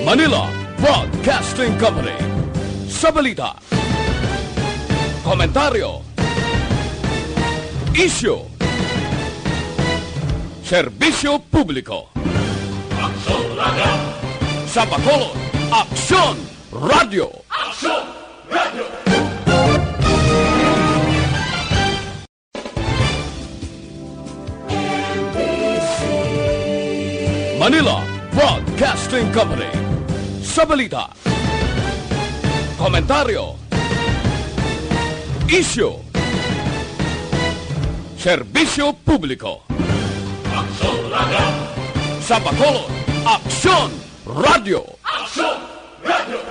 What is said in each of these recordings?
Manila Broadcasting Company. Sa balita, komentaryo, isyu, serbisyo publiko. Aksyon Radio! Sa Bacolod, Aksyon Radio! Aksyon Radio! Manila Broadcasting Company. Sa balita, komentaryo, isyu, serbisyo publiko. Aksyon Radio! Sa Bacolod, Aksyon Radio! Aksyon Radio!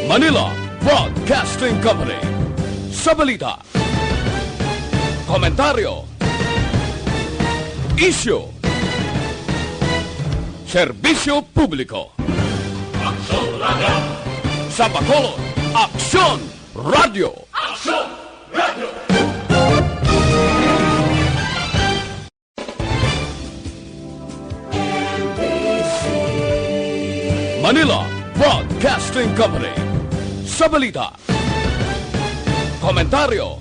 Manila Broadcasting Company. Sa balita, komentaryo, isyu, serbisyo publiko. Aksyon Radio! Sa Bacolod, Aksyon Radio! Aksyon Radio! Manila Broadcasting Company. Sa balita, komentaryo,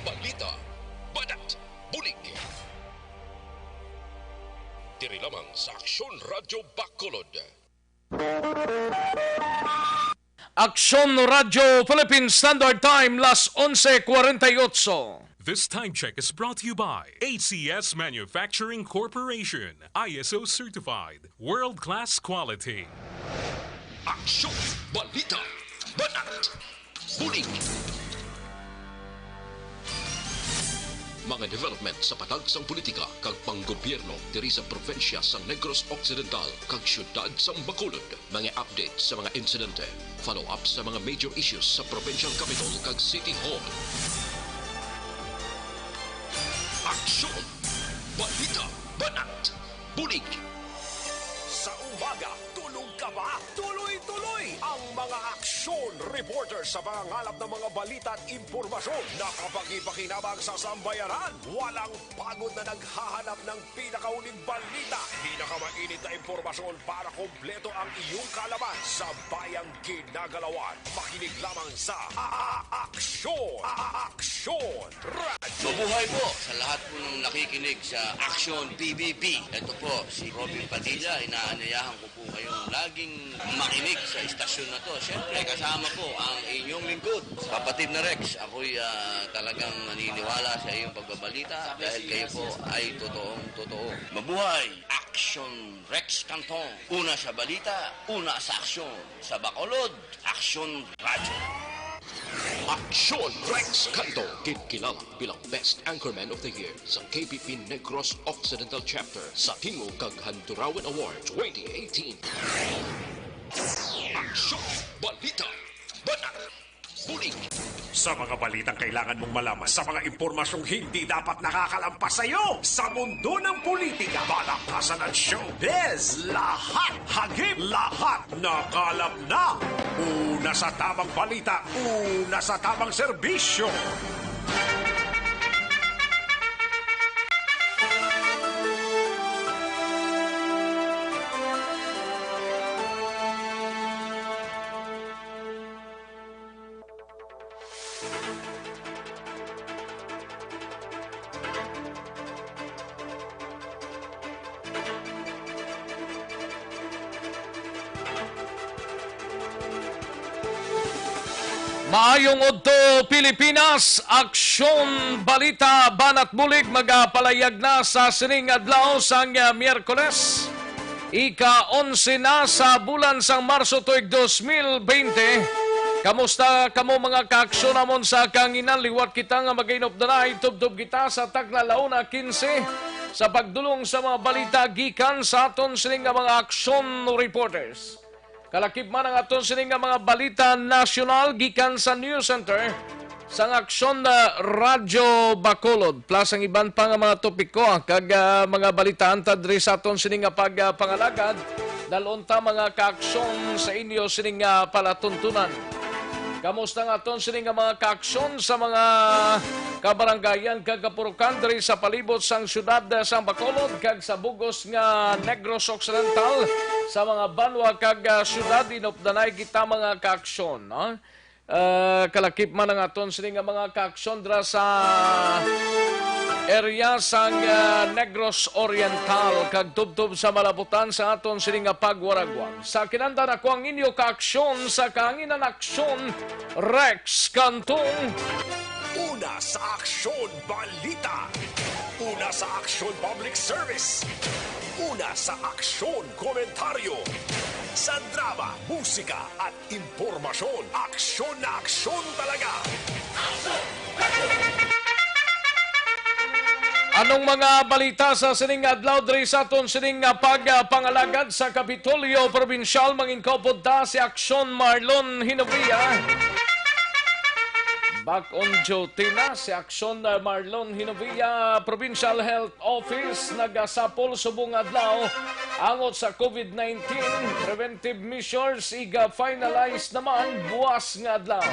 Balita, Banat, Bulig. Tiri lamang sa Aksyon Radio Bacolod. Aksyon Radio Philippine Standard Time, las 11:48. This time check is brought to you by ACS Manufacturing Corporation, ISO certified, world-class quality. Aksyon, Balita, Banat, Bulig. Mga development sa patagsang politika kag panggobyerno diri sa probinsya sa Negros Occidental kag syudad sa Bacolod. Mga update sa mga insidente, follow-up sa mga major issues sa provincial capital kag City Hall. Aksyon, Balita, Banat, Bulig. Sa umaga, tulog ka ba? Tuloy-tuloy ang mga aksyon reporter sa pangangalap ng mga balita at impormasyon na kapag-ipakinabang sa sambayaran. Walang pagod na naghahanap ng pinakauling balita. Pinakamainit na impormasyon para kompleto ang iyong kalaman sa bayang kinagalawan. Makinig lamang sa Aksyon! Aksyon Radio! Mabuhay po sa lahat po ng nakikinig sa Aksyon PBB. Ito po si Robin Padilla. Inaanayahan ko po kayong laging makinig sa istasyon na to. Siyempre, kasama po ang inyong lingkod. Kapatid na Rex, ako'y talagang naniniwala sa iyong pagbabalita dahil kayo po ay totoong-totoo. Mabuhay! Aksyon Rex Cantong. Una sa balita, una sa aksyon. Sa Bacolod, Aksyon Radio. Aksyon Rex Cantong, kilala bilang Best Anchorman of the Year sa KPP Negros Occidental Chapter sa Tingog kag Handurawan Award 2018. Aksyon, Balita, Banat, Bulig. Sa mga balitang kailangan mong malaman, sa mga impormasyong hindi dapat nakakalampas sa iyo, sa mundo ng politika, balakasan at showbiz, lahat, hagip, lahat, nakalap na. Una sa tamang balita, una sa tamang serbisyo. Maayong Odto, Pilipinas, Aksyon Balita, Banat Bulig, magapalayag na sa sining adlaw sang Miyerkules. Ika-11 na sa bulan sang Marso tuig 2020. Kamusta kamo mga kaaksyon namon sa kanginan? Liwat kita nga mag-inop na tubdob kita sa tagla launa 15 sa pagdulong sa mga balita gikan sa aton sining mga aksyon reporters. Kalakip man ang aton sining mga balita nasyonal gikan sa News Center sang Aksyon na Radyo Bacolod. Plus ang iban pa nga mga topiko kag mga balita antad diri sa aton sining pagpangalagad dalon ta mga kaaksyon sa inyo sining palatuntunan. Kamusta nga aton sini nga mga kaaksyon sa mga kabaranggayan kag kapurukan diri sa palibot sang syudad sa Bacolod kag sa bugos nga Negros Occidental sa mga banwa kag syudad inupdanay kita mga kaaksyon, no? Kalakip man ang aton sini nga mga kaaksyon dira sa area sang Negros Oriental kag tubtob sa malabutan sa aton sini nga pagwaragwag. Sa kinanda ako ang inyo kaaksyon sa kahanginan aksyon Rex Cantong. Una sa Aksyon Balita. Una sa Aksyon Public Service. Una sa Aksyon Komentaryo. Sa drama, musika at impormasyon. Aksyon na aksyon talaga. Anong mga balita sa sining adlaw diri sa aton sining pagpangalagad sa Kapitolyo Provincial mangingkopod ta si Aksyon Marlon Hinovia. Back on duty na si Aksyon Marlon Hinovia, Provincial Health Office nagasapol subong adlaw angot sa COVID-19 preventive measures iga finalize naman buwas nga adlaw.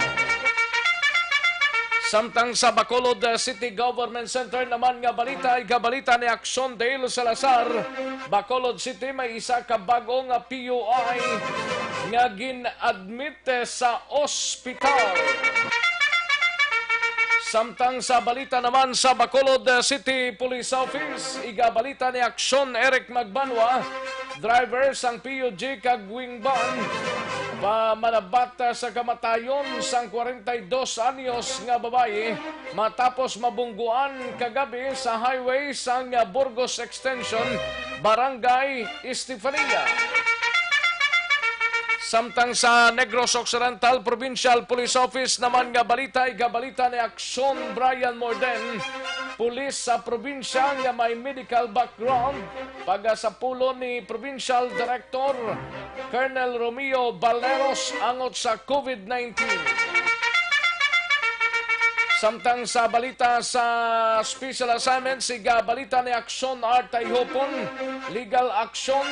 Samtang sa Bacolod City Government Center naman nga balita, ikabalita ni Aksyon Dale Salazar, Bacolod City may isa ka bagong PUI nga gin-admit sa ospital. Samtang sa balita naman sa Bacolod City Police Office, igabalita ni Aksyon Eric Magbanwa, driver sang PUG kag wingban, manabat sa kamatayon sang 42 anyos nga babae matapos mabungguan kagabi sa highway sang Burgos Extension, Barangay Estefania. Samtang sa Negros Occidental Provincial Police Office naman nga balita, igabalita ni Aksyon Brian Morden, pulis sa probinsya nga may medical background, pagasapulo ni Provincial Director Colonel Romeo Baleros angot sa COVID-19. Samtang sa balita sa special assignments, igabalita ni Aksyon Art Hopon, legal action,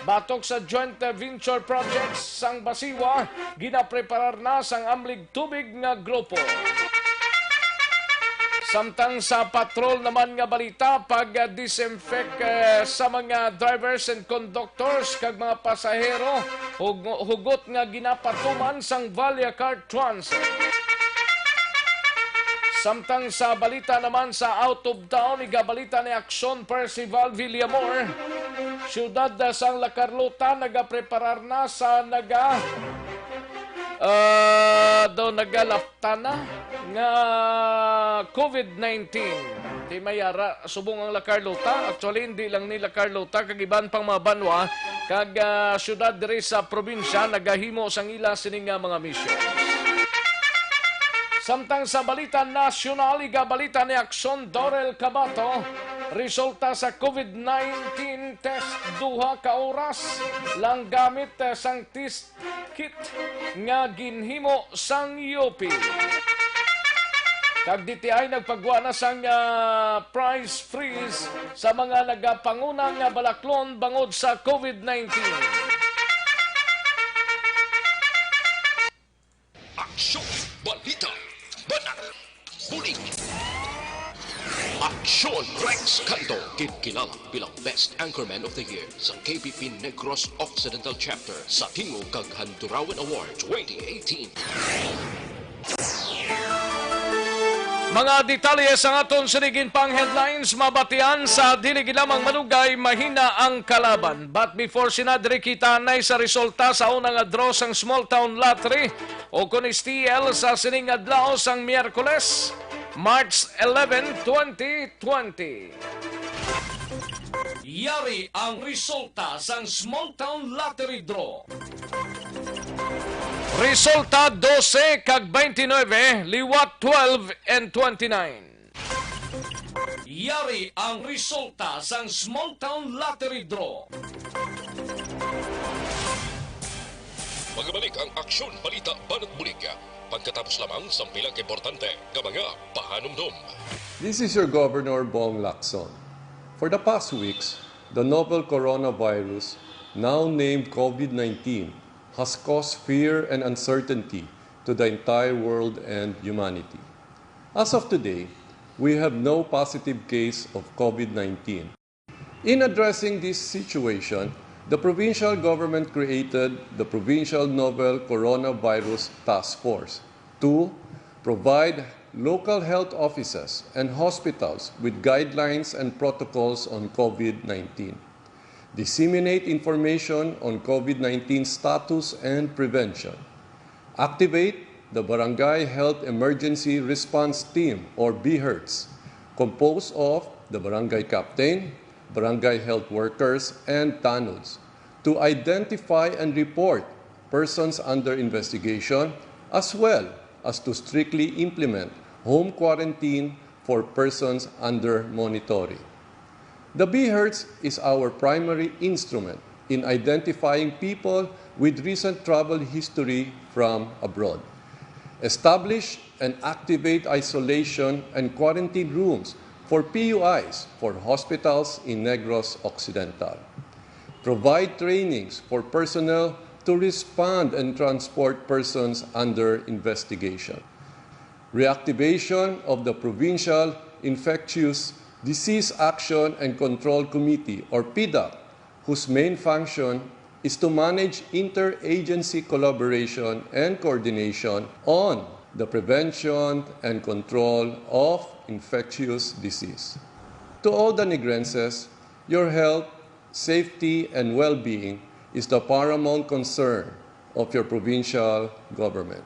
batok sa joint venture projects sang Basiwa, ginapreparar na sang amlig tubig nga grupo. Samtang sa patrol naman nga balita, pag-disinfect sa mga drivers and conductors kag mga pasahero, hugot nga ginapatuman sang Valia Car Transit. Samtang sa balita naman sa out of town, igabalita ni Aksyon Percival Villamor, syudad sang La Carlota nagapreparar na sa nagalaftana nga COVID-19. Di mayara subong ang La Carlota. Actually, hindi lang ni La Carlota, kag iban pang mga banwa, kag syudad diri sa probinsya, nagahimo sang ila sining mga misyon. Samtang sa balita nasyonal, igabalita ni Aksyon Dorel Cabato, resulta sa COVID-19 test duha ka oras lang gamit sang test kit nga ginhimo sang UP. Kag DTI nagpagwa na sang price freeze sa mga nagapangunang balaklon bangod sa COVID-19. Aksyon Balita Banat Bulig. Aksyon Rex Cantong, kilala bilang Best Anchorman of the Year sa KBP Negros Occidental Chapter sa Tingog kag Handurawan Award 2018. Mga detalye sa aton sinigin pang headlines, mabatian sa dili lamang malugay, mahina ang kalaban. But before sinadri kita nay sa resulta sa unang draw sang Small Town Lottery o kun STL sa sining adlaw sang Miyerkules, March 11, 2020. Yari ang resulta sang Small Town Lottery Draw. Resulta 12 kag 29, liwat 12 and 29. Yari ang resulta sang Small Town Lottery Draw. Magabalik ang Aksyon Balita Banat Bulig. Pagkatapos lamang sa pilang importante ng mga pahanumdum. This is your Governor Bong Lacson. For the past weeks, the novel coronavirus, now named COVID-19, has caused fear and uncertainty to the entire world and humanity. As of today, we have no positive case of COVID-19. In addressing this situation, the provincial government created the Provincial Novel Coronavirus Task Force to provide local health offices and hospitals with guidelines and protocols on COVID-19, disseminate information on COVID-19 status and prevention, activate the Barangay Health Emergency Response Team, or BHERTS, composed of the barangay captain, barangay health workers, and TANUDs, to identify and report persons under investigation, as well as to strictly implement home quarantine for persons under monitoring. The BHERTS is our primary instrument in identifying people with recent travel history from abroad. Establish and activate isolation and quarantine rooms for PUIs for hospitals in Negros Occidental. Provide trainings for personnel to respond and transport persons under investigation. Reactivation of the Provincial Infectious Disease Action and Control Committee, or PDAC, whose main function is to manage interagency collaboration and coordination on the prevention and control of infectious disease. To all the Negrenses, your health, safety, and well-being is the paramount concern of your provincial government.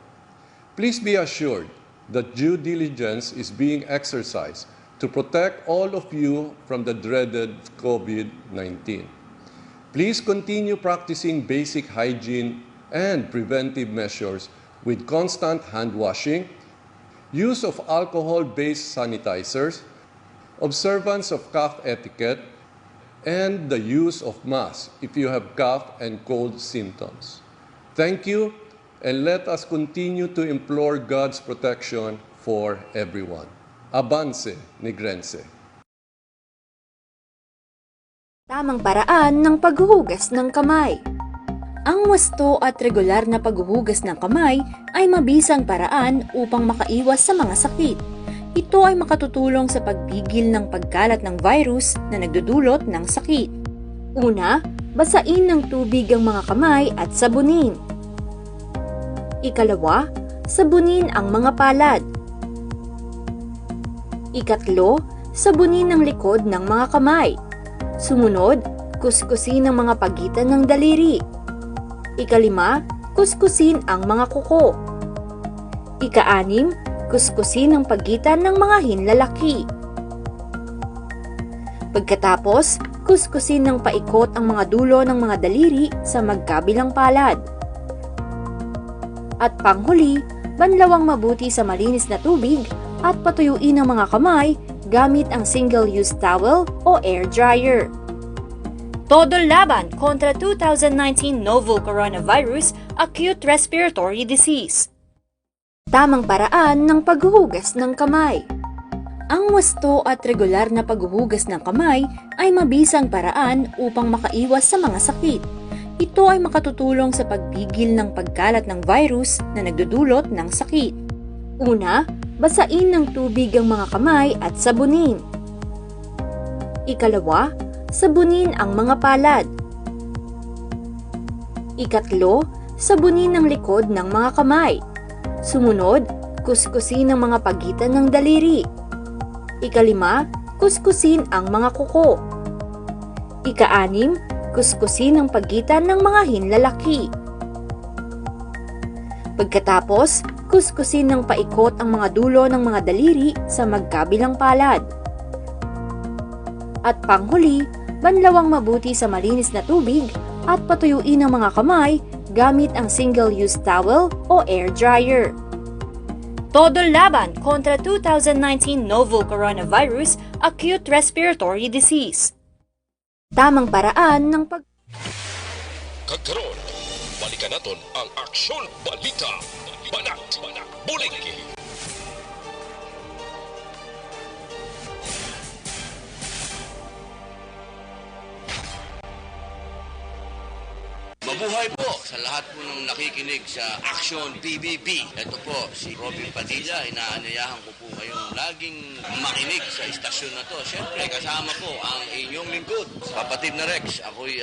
Please be assured that due diligence is being exercised to protect all of you from the dreaded COVID-19. Please continue practicing basic hygiene and preventive measures with constant hand washing, use of alcohol-based sanitizers, observance of cough etiquette, and the use of masks if you have cough and cold symptoms. Thank you, and let us continue to implore God's protection for everyone. Avance, Negrense. Tamang paraan ng paghuhugas ng kamay. Ang wasto at regular na paghuhugas ng kamay ay mabisang paraan upang makaiwas sa mga sakit. Ito ay makatutulong sa pagpigil ng pagkalat ng virus na nagdudulot ng sakit. Una, basain ng tubig ang mga kamay at sabunin. Ikalawa, sabunin ang mga palad. Ikatlo, sabunin ang likod ng mga kamay. Sumunod, kuskusin ang mga pagitan ng daliri. Ikalima, kuskusin ang mga kuko. Ika-anim, kuskusin ang pagitan ng mga hinlalaki. Pagkatapos, kuskusin ng paikot ang mga dulo ng mga daliri sa magkabilang palad. At panghuli, banlawang mabuti sa malinis na tubig at patuyuin ang mga kamay gamit ang single-use towel o air dryer. Todo laban kontra 2019 novel coronavirus acute respiratory disease. Tamang paraan ng paghuhugas ng kamay. Ang wasto at regular na paghuhugas ng kamay ay mabisang paraan upang makaiwas sa mga sakit. Ito ay makatutulong sa pagpigil ng pagkalat ng virus na nagdudulot ng sakit. Una, basain ng tubig ang mga kamay at sabunin. Ikalawa, sabunin ang mga palad. Ikatlo, sabunin ang likod ng mga kamay. Sumunod, kuskusin ang mga pagitan ng daliri. Ikalima, kuskusin ang mga kuko. Ika-anim, kuskusin ang pagitan ng mga hinlalaki. Pagkatapos, kuskusin ng paikot ang mga dulo ng mga daliri sa magkabilang palad. At panghuli, banlawang mabuti sa malinis na tubig at patuyuin ang mga kamay gamit ang single-use towel o air dryer. Todo laban kontra 2019 novel coronavirus acute respiratory disease. Tamang paraan ng Kagkaroon, balikan naton ang Aksyon Balita. Banat, Bulig. Mabuhay po sa Sa lahat po ng nakikinig sa Aksyon PBB, ito po si Robin Padilla, inaanyayahan ko po kayong laging makinig sa istasyon na to. Siyempre, kasama po ang inyong lingkod. Kapatid na Rex, ako'y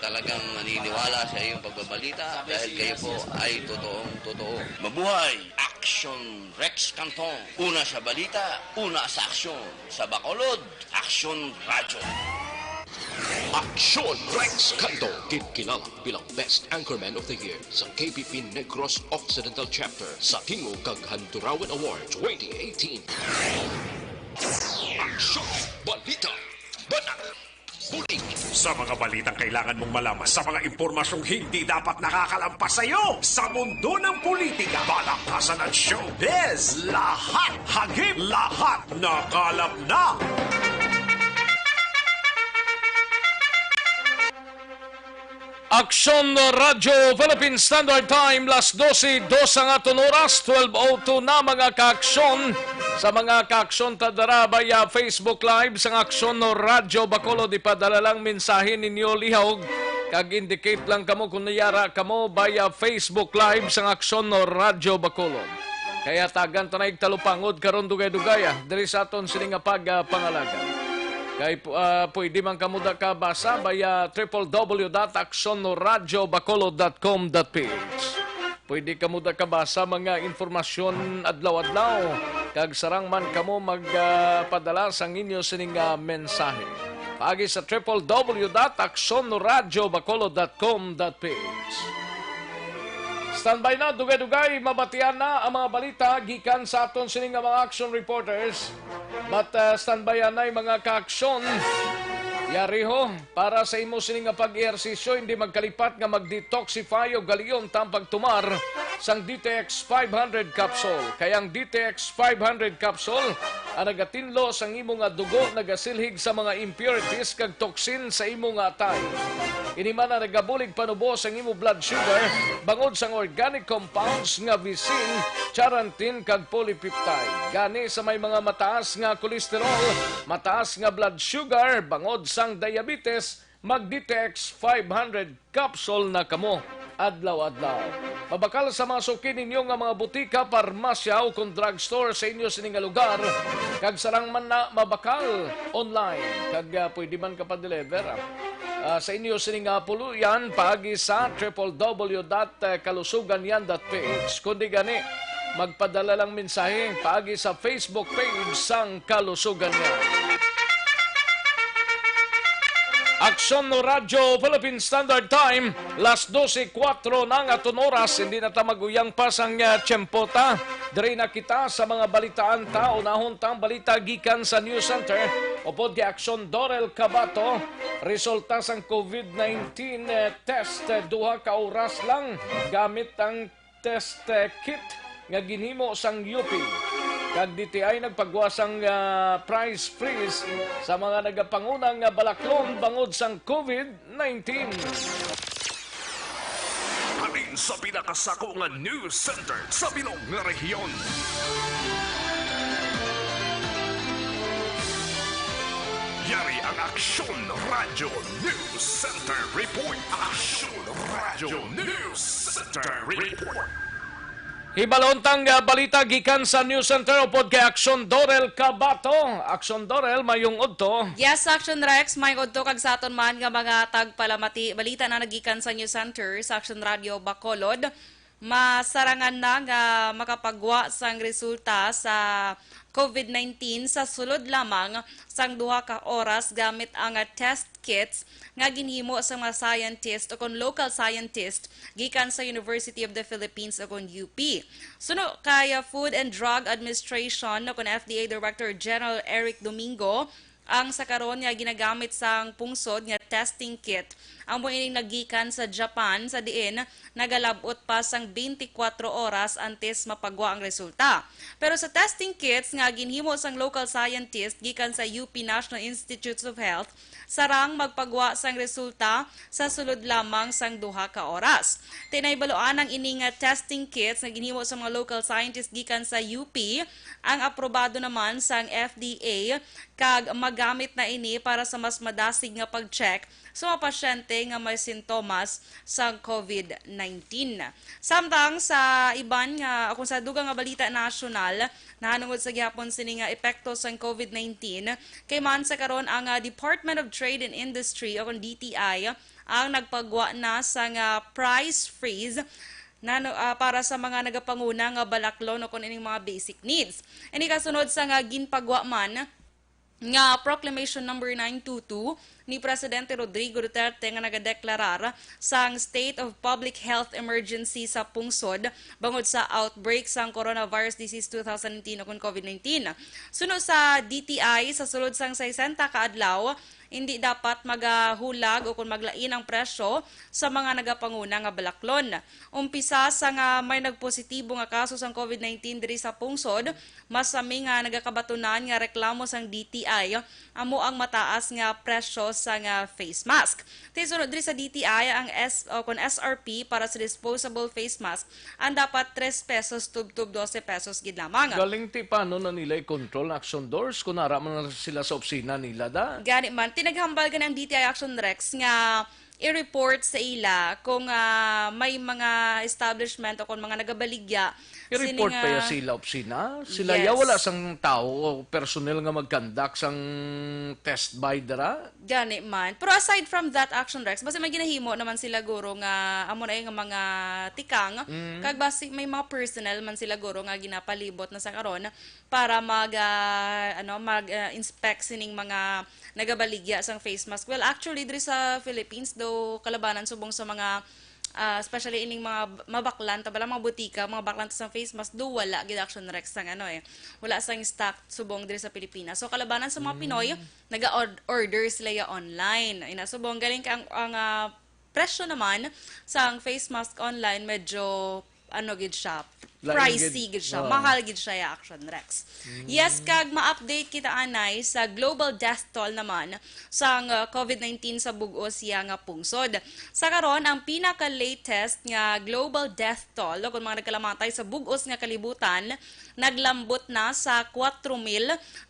talagang naniniwala sa iyong pagbabalita dahil kayo po ay totoong-totoo. Mabuhay! Aksyon Rex Cantong. Una sa balita, una sa aksyon. Sa Bacolod, Aksyon Radio. Aksyon Rex Cantong, kilala bilang Best Anchorman of the Year sa KPP Negros Occidental Chapter sa Tingog kag Handurawan Award 2018. Aksyon Balita, Banat, Bulig. Sa mga balitang kailangan mong malaman, sa mga impormasyong hindi dapat nakakalampas sa iyo, sa mundo ng politika, balakasan at showbiz, lahat hagip, lahat nakalap na. Aksyon Radio Philippine Standard Time, las 12:02 ang aton oras, 12:02 na mga kaaksyon. Sa mga kaaksyon tadara via Facebook Live sang Aksyon Radio Bacolod, ipadala lang mensahe ninyo lihawg kag indicate lang kamo kung nayara kamo via Facebook Live sang Aksyon Radio Bacolod. Kaya tagan tanay talupangod karon dugay-dugay diri sa aton sini nga pangalaga. Kay pwede man kamuda ka basa via www.aksyonoradiobacolod.com.ph. Pwede kamuda ka basa mga informasyon adlaw-adlaw kag sarang man kamo magpadala sang inyo sining mensahe. Paagi sa www.aksyonoradiobacolod.com.ph. Standby na, dugay-dugay, mabatian na ang mga balita gikan sa aton sining mga action reporters. But standby na yung mga ka-aksyon. Yari ho, para sa imo sining nga pag-ehersisyo, hindi magkalipat nga mag-detoxify o galiyon tampag tumar sang DTX 500 capsule. Kayang DTX 500 capsule ang nagatinlo sang imo nga dugo nagasilhig sa mga impurities kag toxin sa imo nga atay. Ini man na nagabulig panubos ang imo blood sugar bangod sang organic compounds nga visin, charantin kag polypeptide. Gani sa may mga mataas nga kolesterol, mataas nga blood sugar, bangod sang diabetes, mag-DTX 500 capsule na kamo adlaw-adlaw. Mabakal sa mga suki ninyo nga mga butika, parmasya o kung drugstore sa inyo sining nga lugar, kag sarang man na mabakal online, kag pwede man ka pa-deliver. Sa inyo sining nga puluyan, paagi sa www.kalusuganyan.ph. Kundi gani, magpadala lang mensahe paagi sa Facebook page sang Kalusugan Yan. Aksyon Radio Philippine Standard Time, las 12:04 na nga aton oras, hindi na ta maguyang pa sang tiyempota. Diri na kita sa mga balitaan ta, unahon tang balita gikan sa News Center. Upod kay Aksyon Dorel Cabato, resulta sang COVID-19 test, 2 ka oras lang gamit ang test kit nga ginhimo sang UP. Kag DTI nagpagwasang price freeze sa mga nagapangunang balaklon bangod sang COVID-19. Halin sa pinakasako nga news center sa bilog nga rehiyon. Yari ang Aksyon Radio News Center Report. Aksyon Radio News Center Report. Hibalontang balita gikan sa News Center upod kay Aksyon Dorel Cabato. Aksyon Dorel, mayong udto. Yes, Aksyon Rex, may udto kag sa aton man nga mga tagpalamati balita na nagikan sa News Center sa Aksyon Radio Bacolod. Masarangan na nga makapagwa sang resulta sa COVID-19 sa sulod lamang sang 2 ka oras gamit ang test kits nga ginhimo sa mga scientist o kon local scientist gikan sa University of the Philippines o kon UP. Suno kay Food and Drug Administration o kon FDA Director General Eric Domingo, ang sakaron nga ginagamit sang pungsod nga testing kit ang muining nagikan sa Japan sa diin nagalabot pa sang 24 oras antes mapagwa ang resulta. Pero sa testing kits nga ginhimo sang local scientist gikan sa UP National Institutes of Health, sarang magpagwa sang resulta sa sulod lamang sang 2 ka oras. Tinaybaluan ang ining testing kits nga ginhimo sa mga local scientists gikan sa UP, ang aprobado naman sang FDA kag magamit na ini para sa mas madasig nga pag-check sa mga pasyente nga may sintomas sa COVID-19. Samtang sa iban nga kung sa dugang nga balita nasyonal nahanungod sa gihapon sini nga epekto sa COVID-19 kay man sa karon ang Department of Trade and Industry o DTI ang nagpagwa na sa nga price freeze na para sa mga nagapanguna nga balaklon o kung ining mga basic needs. Ini kasunod sa nga ginpagwa man nga Proclamation number 922 ni Presidente Rodrigo Duterte nga nagadeklarar sang State of Public Health Emergency sa pungsod bangod sa outbreak sang Coronavirus Disease 2019 o COVID-19. Sunod sa DTI, sa sulod sang 60 ka adlaw, hindi dapat magahulag o kung maglain ang presyo sa mga nagapanguna nga balaklon. Umpisa sa nga may nagpositibo nga kaso sang COVID-19 diri sa pungsod, masami nga nagakabatunan nga reklamo sang DTI amo ang mataas nga presyo sa nga face mask. Tisunod diri sa DTI ang SRP para sa disposable face mask ang dapat 3 pesos tub-tub 12 pesos gid lamang. Galing ti paano na nila i-control action doors kung naraman na sila sa opisina nila da? Gani man, tinaghambal ka ng DTI Action Rex nga i-report sa ila kung may mga establishment o kung mga nagabaligya. I-report pa ya sila opisina? Sila ya wala sang tao o personnel nga mag-conduct sang test by dara? Gani man. Pero aside from that Action Rex, basta may ginahimo naman sila guro nga amo na nga mga tikang, kag basi may mga personnel man sila guro nga ginapalibot na sa karon para mag-inspect sining mga nagabaligya sang face mask. Well, actually diri sa Philippines do kalabanan subong sa mga especially ining mga mabaklan tabala mga butika, mga baklan sa face mask do wala gid Action Rex sang wala sang stock subong diri sa Pilipinas. So kalabanan sa mga Pinoy, naga-order sila ya online. Ina subong galing ka ang presyo naman sang face mask online medyo gid siya, pricey gid siya, mahal gid siya ya Action Rex. Yes, kag ma-update kita anay sa global death toll naman sang COVID-19 sa bug-o siya nga pungsod. Sa karon ang pinaka-latest nga global death toll kung mga nagkalamatay sa bug-os nga kalibutan naglambot na sa 4,225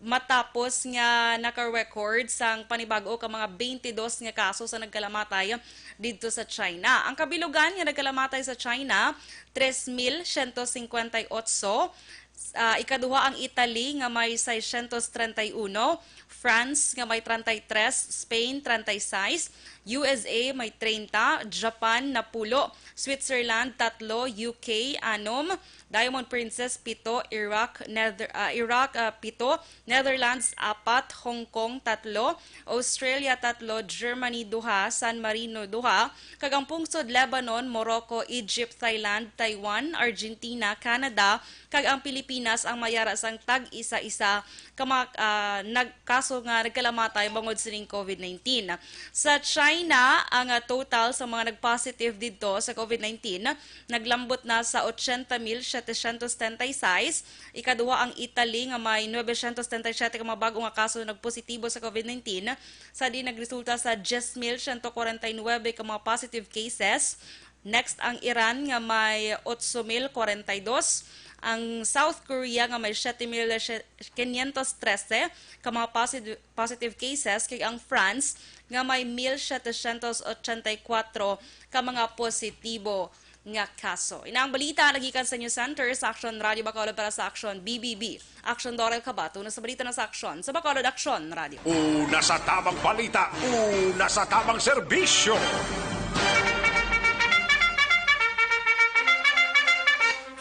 matapos nga naka-record sang panibago ka mga 22 nga kaso sa nagkalamatay dito sa China. Ang kabilugan nga nagkalamatay sa China, 3,158. Ikaduha ang Italy nga may 631, France nga may 33, Spain 36, USA may 30, Japan na 10, Switzerland 3, UK 6, Diamond Princess 7, Iraq 7, Netherlands 4, Hong Kong 3, Australia 3, Germany 2, San Marino 2, kag ang pungsod Lebanon, Morocco, Egypt, Thailand, Taiwan, Argentina, Canada, kag ang Pilipinas ang mayara sang tag isa-isa nagkaso nga nagkalamatay bangod sining COVID-19. Sa China, ang total sa mga nagpositive dito sa COVID-19 naglambot na sa 80,736. Ikaduha ang Italy nga may 977 ka mga bago nga kaso nagpositibo sa COVID-19. Sa di nagresulta sa 10,149 ka mga positive cases. Next ang Iran nga may 8,042. Ang South Korea nga may 7,513 ka mga positive cases, kay ang France nga may 1,784 ka mga positibo nga kaso. Inaang balita nagikan sa News Center sa Aksyon Radio Bacolod para sa Aksyon BBB. Aksyon Dorel Kabato na sa balita na sa Aksyon sa Bacolod Aksyon Radio. Una sa tamang balita, una sa tamang serbisyo.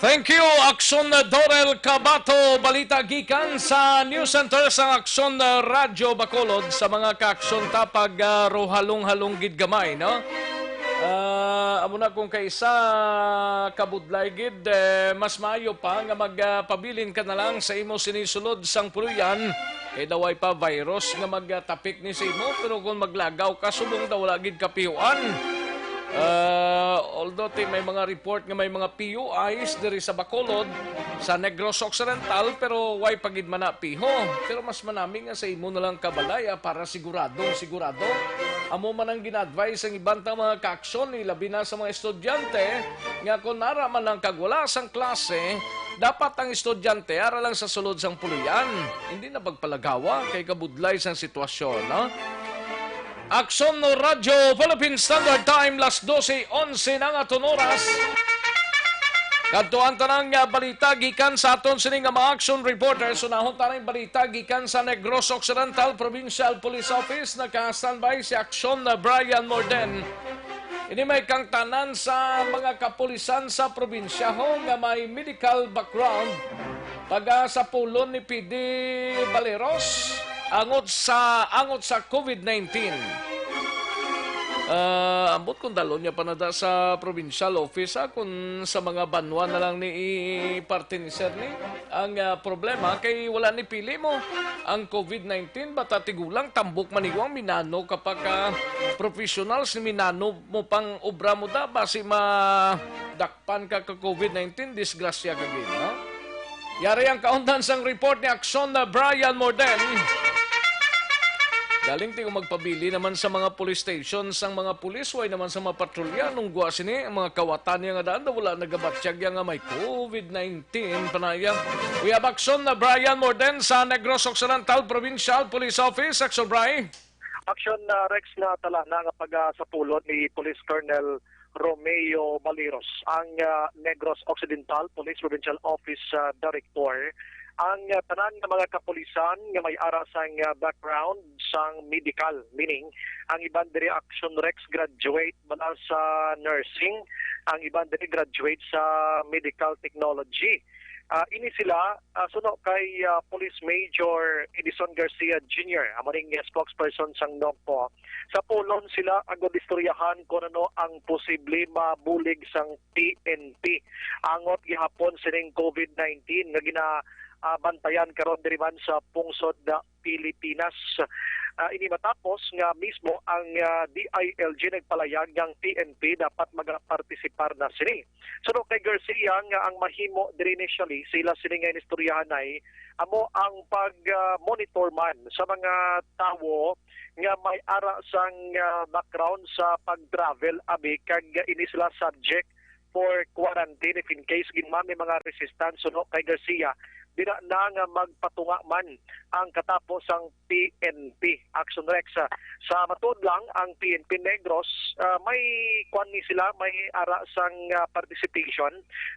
Thank you, Aksyon Dorel Kabato. Balita gikan sa News Center sa Aksyon Radio Bacolod sa mga ka-aksyon tapag rohalong-halong gid gamay, no? Amo na kung kaysa kabudlay gid, mas maayo pa nga magpabilin ka na lang sa imo sinisulod sang puluyan kay daway pa virus nga magtapik ni sa imo, pero kung maglagaw ka subong daw wala gid kapiuan. Although may mga report nga may mga PUIs diri sa Bacolod sa Negros Occidental, pero way pagid man na piho. Pero mas manami nga sa imo na lang kabalaya para sigurado amo man ang gina-advise ang ibang mga ka-aksyon, labi na sa mga estudyante nga kung nara man ang kagwala sang klase Dapat ang estudyante ara lang sa sulod sang puluyan. Hindi na pagpalagawa kay kabudlay sang sitwasyon, no? Aksyon no Radyo Philippine Standard Time las 12:11 na nga oras. Kadtuan tanang balita gikan sa aton sining nga mga action reporters. Unahon tanang balita gikan sa Negros Occidental Provincial Police Office. Naka-standby si Aksyon na Brian Morden. Ini may kang tanan sa mga kapulisan sa probinsya ho nga may medical background pag sa pulon ni PD Baleros angot sa COVID-19. Ambot kung dalo niya panada sa provincial office kung sa mga banwa na lang ni parte ni Sir ni. Ang problema kay wala ni pili mo ang COVID-19 bata tigulang tambok manigwang minano kapag professionals ni minano mo pang obra mo da basi madakpan ka COVID-19 disgrasya ka gid, no? Yari ang kaundan sang report ni Aksyon na Brian Morden. Galing ti magpabili naman sa mga police stations ang mga pulis, way naman sa mga patrolya nung guwa sini ang mga kawatan niya nga daan na wala nagabatsyag nga may COVID-19 panayang. We have Aksyon na Brian Morden sa Negros Occidental Provincial Police Office. Aksyon, Brian. Aksyon na Rex na tala na nga pag sa pulot ni Police Colonel Romeo Baliros, ang Negros Occidental Police Provincial Office Director. Ang tanan ng mga kapulisan nga may ara sang background sang medical, meaning ang iban diri Action Rex graduate mula sa nursing, ang iban diri graduate sa medical technology. Ini sila suno kay Police Major Edison Garcia Jr., amaring spokesperson sang NOCPO. Sa pulon sila agad istoryahan kung ano ang posible mabulig sang PNP. Angot gihapon sining COVID-19 nga bantayan karon diri man sa pungsod na Pilipinas. Ini matapos nga mismo ang DILG nagpalayag ng PNP dapat magapartisipar na sini. So kay Garcia nga ang mahimo diri initially sila sini nga inistoryahan ay amo ang pag-monitor man sa mga tawo nga may ara sang background sa pag-travel abi kag ini sila subject for quarantine if in case ginman may mga resistance no kay Garcia dina na nga magpatunga man ang katapos ang PNP Action Rex. Sa matuod lang ang PNP Negros may kwan ni sila may ara sang participation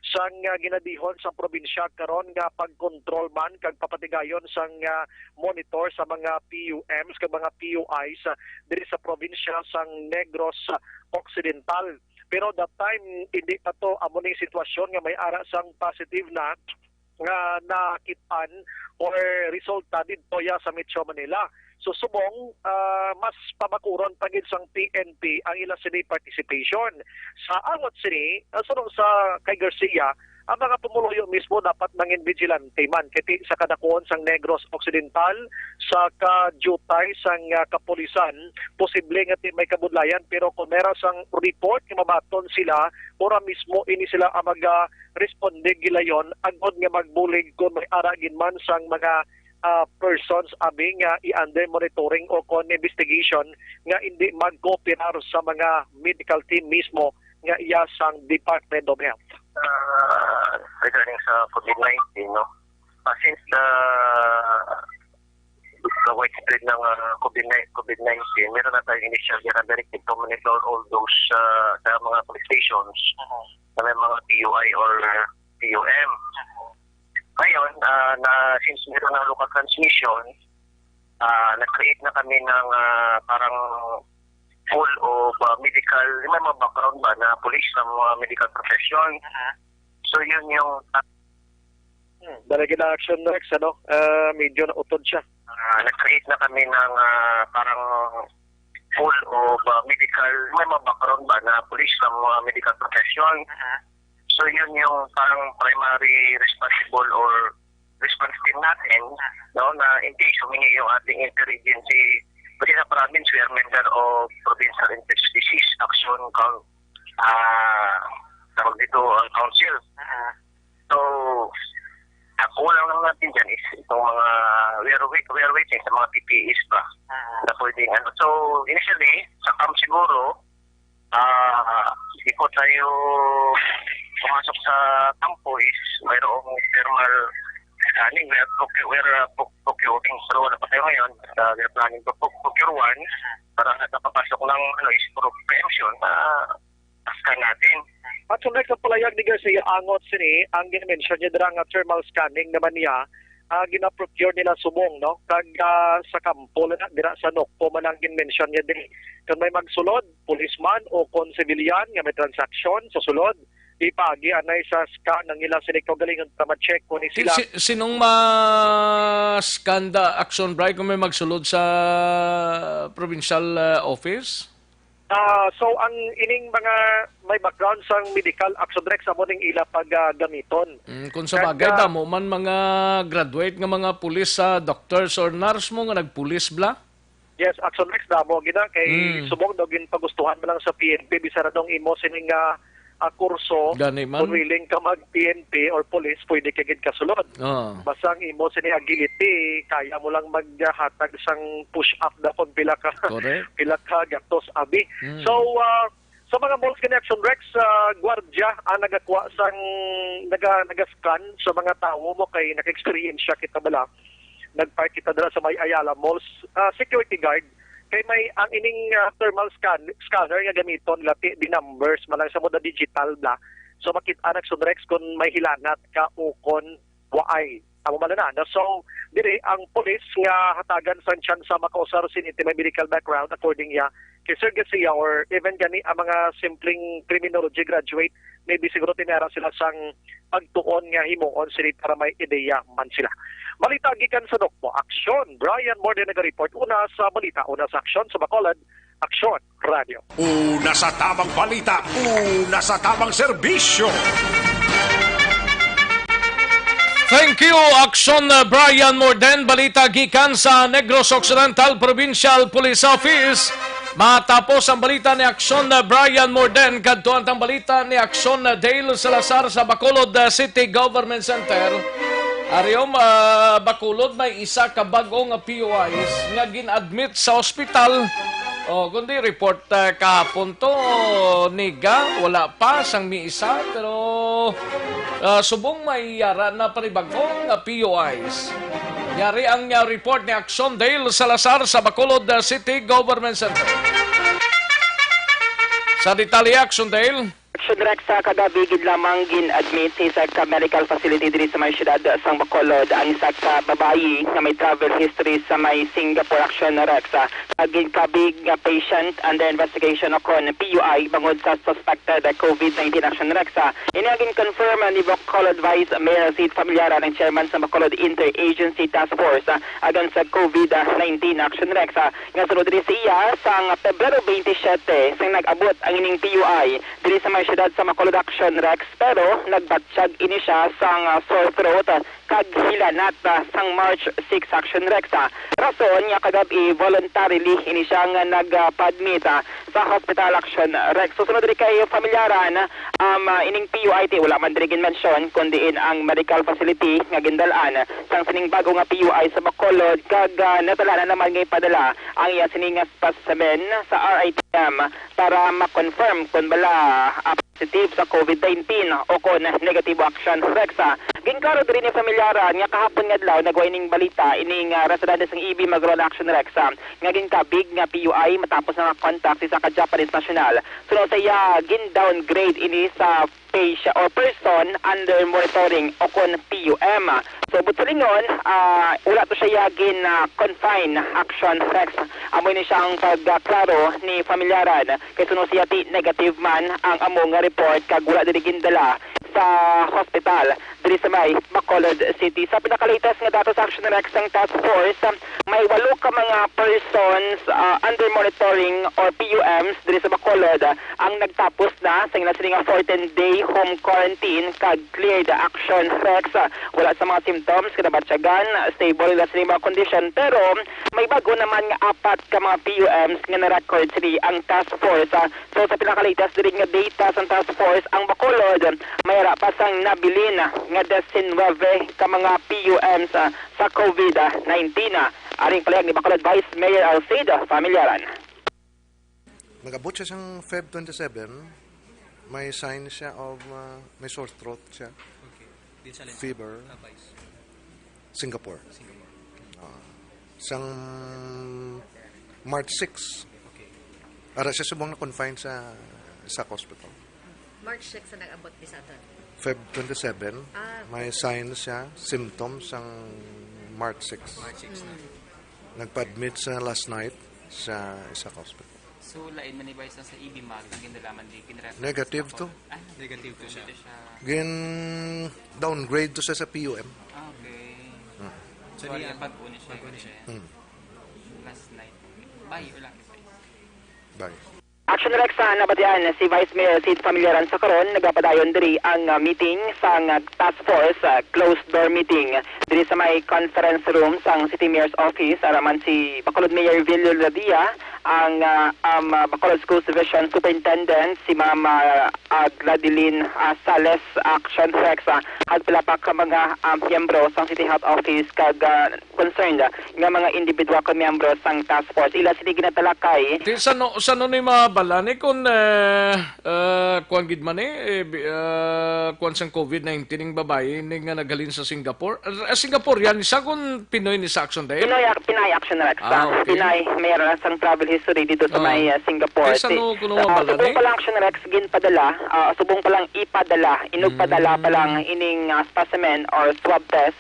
sang ginadihon sa probinsya karon nga pagkontrol man kag papatigayon sang monitor sa mga PUMs kag mga PUIs diri sa probinsya sang Negros Occidental. Pero that time hindi pa to amo ning sitwasyon nga may ara sang positive na nga nakitaan or resulta dito sa Metro Manila. So subong mas pamakuron pagid sang PNP ang ila sini participation. Sa angot sini sunod sa kay Garcia ang mga pumuluyo mismo dapat mangin vigilante man kiti sa kadakuon sang Negros Occidental sa kadutay sang kapulisan posible nga may kabudlayan pero kung meron sang report nga mabaton sila ora mismo ini sila ang responde gilayon agod nga magbulig kung may aragin man sang mga persons abi nga i-under monitoring o kon investigation nga hindi mag-cooperar sa mga medical team mismo nga iya sang Department of Health. Regarding sa COVID-19, no? Since the widespread ng COVID-19, meron na tayong initial directive to monitor all those sa mga police stations na may mga PUI or PUM. Ngayon, since meron ng local transmission, nag-create na kami ng parang full of medical, may mga background ba na police ng mga medical profession. So yun yung Dalagin na Action Rex, medyo na utod siya. Nag-create na kami ng parang full of medical, may mga background ba na police ng mga medical profession. So yun yung parang primary responsible or response team natin, no, na in case humingi yung ating interagency. Kasi sa province, we are member of Provincial Infectious Disease Action tawag dito council. So, ako lang natin dyan is itong mga, we are waiting sa mga PPEs ba na pwedeng ano. So, initially, sa camp siguro, hindi po tayo pumasok sa kampo is mayroong thermal scanning. We're procuring. So wala pa tayo ngayon. We're planning to procure one para napapasok ng is preemption na scan natin. At so next ang palayag ni Garcia angot sini ang ginmention niya dira nga thermal scanning naman niya gina-procure nila subong no kag sa kampo na dira sa Nokpo man ang ginmention niya diri kung may magsulod policeman o kon civilian nga may transaction sa sulod ipagi anay sa scan ng ilang sini kaugalingon para ma-check kung sila sinong ma-skanda action bribe kung may magsulod sa provincial office? So ang ining mga may background sang medical action direct sa moning ila pag gamiton. Kung sa bagay damo man mga graduate nga mga pulis sa doctors or nurse mo nga nagpulis bla? Yes, action direct damo gina kay subong daw gin pagustuhan man lang sa PNP bisara dong imo sining kurso kung willing ka mag-PNP or police, pwede ka gid kasulod. Basta ang imo sini agility, kaya mo lang maghatag sang push-up na kung pila ka gastos abi. So, sa mga malls connection Rex, gwardya ang nagakuha sang naga-scan sa mga tao mo kay naka-experience siya kita bala. Nagpark kita dala sa may Ayala Malls, security guard kay may ang ining thermal scanner nga gamiton lati di numbers malang sa moda digital bla so makita anak Rex kung may hilanat ka o kon waay amo malana so dire ang police nga hatagan sa chance sa makausar siniti may medical background according ya kay Sir Garcia or even gani ang mga simpleng criminology graduate maybe siguro tinara sila sang pagtuon nga himuon sila para may ideya man sila. Balita gikan sa Nokpo, Aksyon. Brian Morden nag-report una sa Balita, una sa Aksyon sa Bacolod, Aksyon Radio. Una sa tamang balita, una sa tamang serbisyo. Thank you, Aksyon Brian Morden. Balita gikan sa Negros Occidental Provincial Police Office. Matapos ang balita ni Aksyon Brian Morden, kadtuan ang balita ni Aksyon Dale Salazar sa Bacolod City Government Center. Ariom, Bacolod may isa ka bagong POIs nga gin-admit sa ospital. Kundi report kahapon to, niga, wala pa sang mi isa, pero subong may yara na panibagong POIs. Yari ang report ni Aksyon Dale Salazar sa Bacolod City Government Center. Sa detalye, Aksyon Dale. Aksyon direct sa kadabigid lamang gin-admit sa isa ka medical facility diri sa may siyudad sang Bacolod ang isa ka babayi nga may travel history sa may Singapore. Aksyon direct sa kabig nga patient under investigation okon PUI bangod sa suspected COVID-19. Aksyon direct sa inagin confirm ni Bacolod Vice Mayor Sid Familiara ng chairman sa Bacolod Interagency Task Force agan sa COVID-19. Aksyon direct sa nga sunod diri siya sang Pebrero 27 sang nag-abot ang ining PUI diri sa may siyudad sa Bacolod. Action Rex pero nagbatsyag ini siya sang sore throat kag hilanat sang March 6. Action Rex rason nga kagabi voluntarily ini siya nga nagpa-admit sa hospital. Action Rex susunod diri kay familyaran ining PUIT wala man diri mention kundi ang medical facility nga gindalaan sang sining bago nga PUI sa Bacolod kag natala na naman nga ipadala ang iya sining specimen sa RITM para ma-confirm kung bala positive sa COVID-19 o kon negative. Action Rex ginklaro diri ni familyaran nga kahapon nga adlaw nagwaining balita ining residente sang EB Magron. Action Rex nga ginkabig nga PUI matapos na contact sa Japanese national sunod sa iya gin-downgrade ini sa patient or person under monitoring o kon PUM. So butsulingon wala to siya yagin confine. Action Rex amoy ni siyang pagklaro ni familyaran kay sunod siya negative man ang amo nga report kag wala diri gindala sa hospital diri sa may Bacolod City. Sa pinakalatest nga datos Action Rex ang task force may 8 ka mga persons under monitoring or PUMs diri sa Bacolod ang nagtapos na sa nga 14-day home quarantine kag cleared. Action Rex wala sa mga symptoms kinabatyagan stable na sa mga condition pero may bago naman nga 4 ka mga PUMs nga na-record sila ang task force. So sa pinakalatest diri nga data sa task force ang Bacolod may pa sang nabilin nga 19 ka mga PUMs sa COVID-19. Aring palayag ni Bacolod Vice Mayor Alcid Familiaran. Nag-abot siya siyang Feb 27 may sign siya of may sore throat siya. Okay. Din sa Fever. Singapore. Sang March 6. Okay. Ara siya subong na confine sa hospital. March 6 na nag-abot ni sa aton. Feb 27. May signs siya, symptoms ang March 6. March 6 na. Nagpa-admit sa last night sa hospital. So, lain manibay sa EB mag, ang ginalaman di kinreference. Negative to. Negative to siya. Gin downgrade to siya sa PUM. Okay. So, niya pag-uni siya. Last night. Bye or lang Bye. Aksyon Rex sa nabatian si Vice Mayor Sid Familiaran sa karon nagapadayon diri ang meeting sang task force closed door meeting diri sa may conference room sang City Mayor's Office araman si Bacolod Mayor Villo Ladia ang Bacolod Schools Division Superintendent si Ma'am Gladeline Sales. Aksyon Rex at pila pa ka mga miyembro sang City Health Office kag concerned nga mga individual ka miyembro sang task force ila sini ginatalakay Sano ni mabalani kung kuan gid man kuan sang COVID-19 ning babae ning nga naghalin sa Singapore. Singapore yan isa kun Pinoy ni sa Aksyon dahil. Pinay Aksyon Rex. Okay. Pinay mayroon sang travel history dito sa may Singapore. Sano kuno mabalani? Subong pa lang Aksyon Rex ginpadala, subong pa lang ipadala, inugpadala pa lang ining specimen or swab test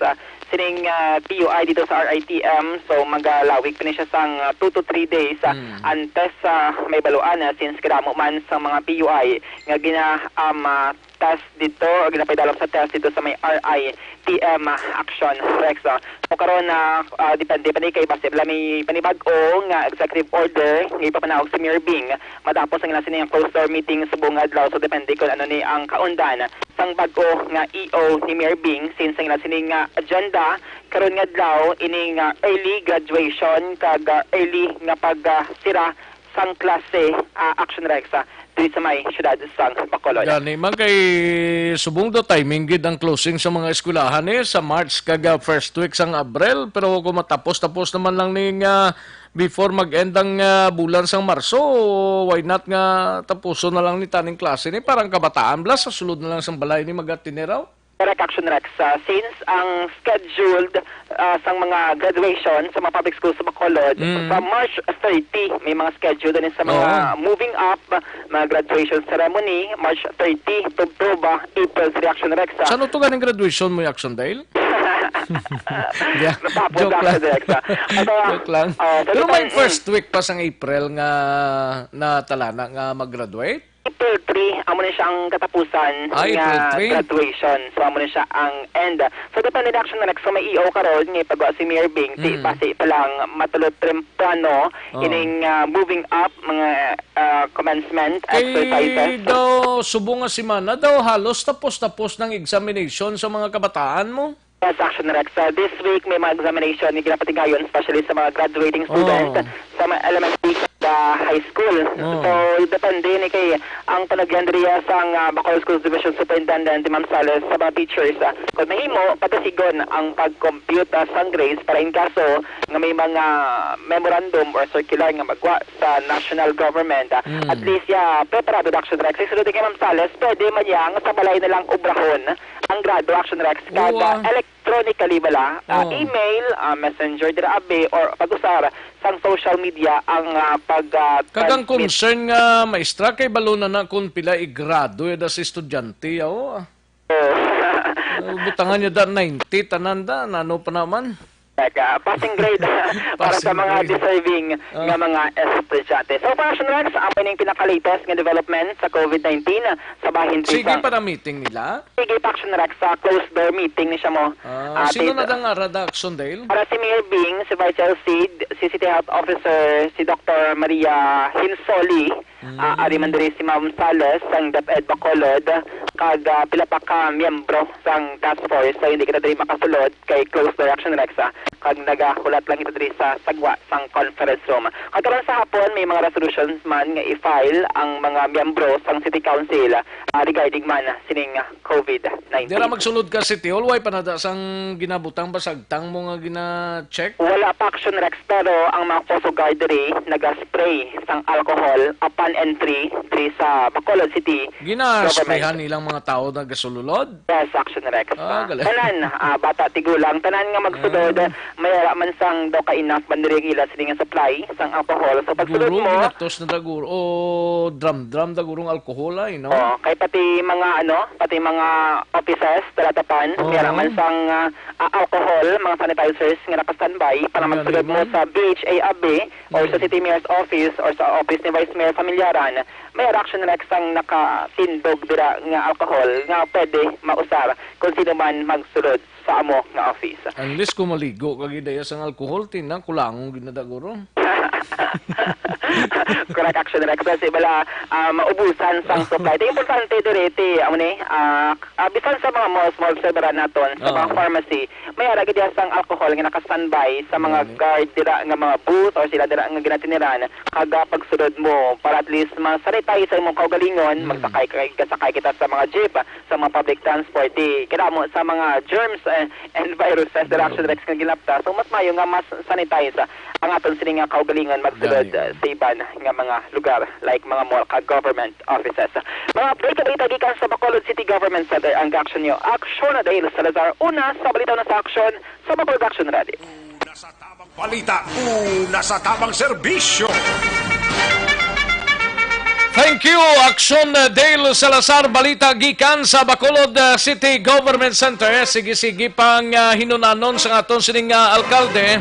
sining PUI dito sa RITM. So magalawig pa ni siya sang 2 to 3 days antes may baluan since kadamo man sa mga PUI nga test dito o ginapaydalop sa test dito sa may RITM Aksyon Rex. So karon depende pa ni kay base may panibag-o nga executive order nga ipapanawag sa Mayor Bing matapos ang sining closed door meeting sa buong adlaw. So depende kung ano ni ang kaundan sang bag-o nga EO ni Mayor Bing since ang sining agenda karon nga adlaw ining early graduation kag early nga pagsira sang klase Aksyon Rex dito sa may siyudad sang Bacolod. Gani man kay subong do timing gid ang closing sa mga eskwelahan sa March kag first week sang Abril pero kung matapos naman lang ning before mag-end ang bulan sang Marso, why not nga tapuso na lang ni taning klase ni parang kabataan bla sa sulod na lang sang balay ni magatineraw. Correct Aksyon Rex. Since ang scheduled sang mga graduation sa mga public schools sa Bacolod from March 30 may mga schedule din sa mga moving up mga graduation ceremony March 30 to April 3 Aksyon Rex. Saan to ganing graduation mo Aksyon Dale? Joke lang. Joke lang. Pero may first week pa sang April nga natalana nga mag-graduate? April 3, amo na siya ang katapusan nga graduation. So, amo na siya ang end. So, depende na Aksyon Rex. So, may EO karon nga pagwa si Mayor Bing. Pasi pa lang matulot temprano ining moving up, mga commencement exercises. Kay daw, subong nga si Mana daw, halos tapos ng examination sa mga kabataan mo? Yes, Aksyon Rex. This week, may mga examination ni ginapatigayon, especially sa mga graduating students sa mga elementary high school. So, depende ni kay ang panaglandriya sa Bacolod Schools Division Superintendent Ma'am Sales sa mga teachers. Kung mahimo, patasigon ang pag-compute sang grades para in kaso nga may mga memorandum or circular nga magwa sa national government. At least, preparado Aksyon Rex. Isunod kay Ma'am Sales, pwede man yang sa balay na lang ubrahon ang grado Aksyon Rex. Kada electronically bala, email, messenger, dirabe, or pag-usar sang social media ang kagang concern nga maestra kay balona na kung pila igrado da si estudyante butangan niya da 90 tananda nano pa naman passing grade para sa mga deserving nga mga estudyante. So, Aksyon Rex, ang pining pinaka-latest nga development sa COVID-19 sa bahin. Sige para meeting nila? Sige, Aksyon Rex, sa closed door meeting ni siya mo. Sino na dang arada Aksyon Dale? Para si Mayor Bing, si Vice Sid, si City Health Officer, si Dr. Maria Hinsoli, Arimandri si Ma'am Sales, sang DepEd Bacolod, kag pila pa ka miyembro sang task force. So, hindi kita dali makasulod kay closed door Aksyon Rex. kag nagahulat lang ito diri sa sagwa sang conference room. Katuron sa hapon may mga resolutions man nga i-file ang mga miyembro sang City Council regarding man sining COVID-19. Dira magsulod ka City Hall, way panada sang ginabutang basagtang mo nga gina-check? Wala pa action Rex, pero ang mga Coast Guard diri nag-spray sang alcohol upon entry diri sa Bacolod City. Gina-sprayhan ilang mga tao na gasululod? Yes, action Rex. Galing. Tanan, bata tigulang, tanan nga magsulod, mayara man sang daw ka enough bandiri ila sining supply sang alcohol. So pagsulod Guro, mo, ginatos na daguro, o drum dagurong alkohol ay, no? kay pati mga offices talatapan, mayara man sang alcohol, mga sanitizers nga naka-standby para magsulod mo sa BHAB or sa City Mayor's Office or sa Office ni Vice Mayor Familyaran, may action Rex ang nakatindog dira nga alcohol nga pwede mausar kung sino man magsulod sa amo nga office. Unless kung maligo kagidaya sang alkohol, tinang kulangong ginadaguro. Correct action Rex kasi bala maubusan sang supply. Ito importante direte bisan sa mga malls, small server naton sa mga pharmacy, may ara gid sang alcohol nga naka-standby sa mga guard dira nga mga booth or sila dira nga ginatiniran kaga pagsulod mo para at least ma-sanitize sa imong kaugalingon, magsakay kita sa mga jeep, sa mga public transport, kaya mo sa mga germs and viruses direction Rex nga ginapta. So mas mayo nga mas sanitize ang aton sini nga kaugalingon magsulod sa iban nga mga lugar like mga mall kag government offices. Mga balita gikan sa Bacolod City Government Center ang action nyo. Aksyon na dahil Salazar, una sa balita na sa aksyon sa Bacolod Action Radio. Una sa tamang balita, una sa tamang serbisyo. Thank you, Aksyon Dale Salazar, balita gikan sa Bacolod City Government Center. Sige pang hinunanon sa aton sining alkalde.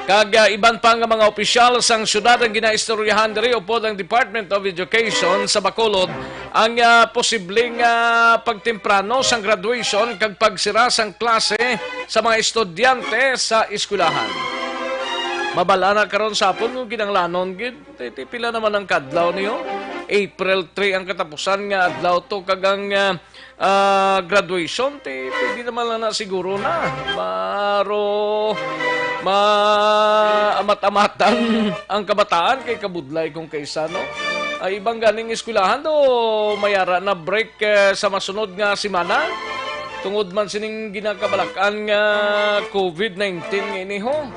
Kag iban pa nga mga opisyal sang syudad ang ginaistoryahan diri upod ang Department of Education sa Bacolod ang posibleng pagtemprano sang graduation kag pagsira sang klase sa mga estudyante sa eskwelahan. Mabala na karon sa hapon kung ginanglanon gid pila naman ang kadlaw niyo. April 3 ang katapusan nga adlaw to kagang graduation pwede naman na siguro na maro amat-amatan ang kabataan kay kabudlay kung kaysa no ay ibang ganing eskwelahan do mayara na break sa masunod nga semana tungod man sining ginakabalakan nga COVID-19 ini ho.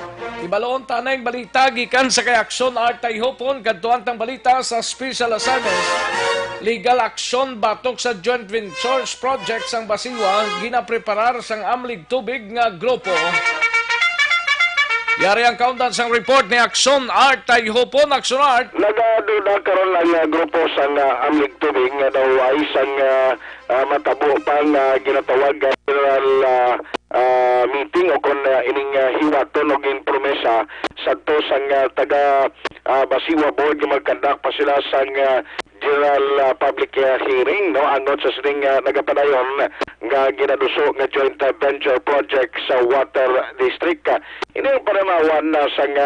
Ibaloon tanay balita gikan sa kay Aksyon Artay Hopon kadtuan tang balita sa Special Assignments. Legal action batok sa joint ventures project sang Basiwa ginapreparar sang amlig tubig nga grupo. Yari ang countdown sang report ni Aksyon Art ay hopon Aksyon Art. Nagaduda karon lang grupo sang amlig tubig nga daw ay sang matabo pa nga ginatawag general meeting o kon ining hiwaton og promesa sadto sang taga Basiwa board nga magkandak pa sila sang general public hearing no anod sa sining nagapadayon nga ginaduso nga joint venture project sa water district. Ini ang pananawan sang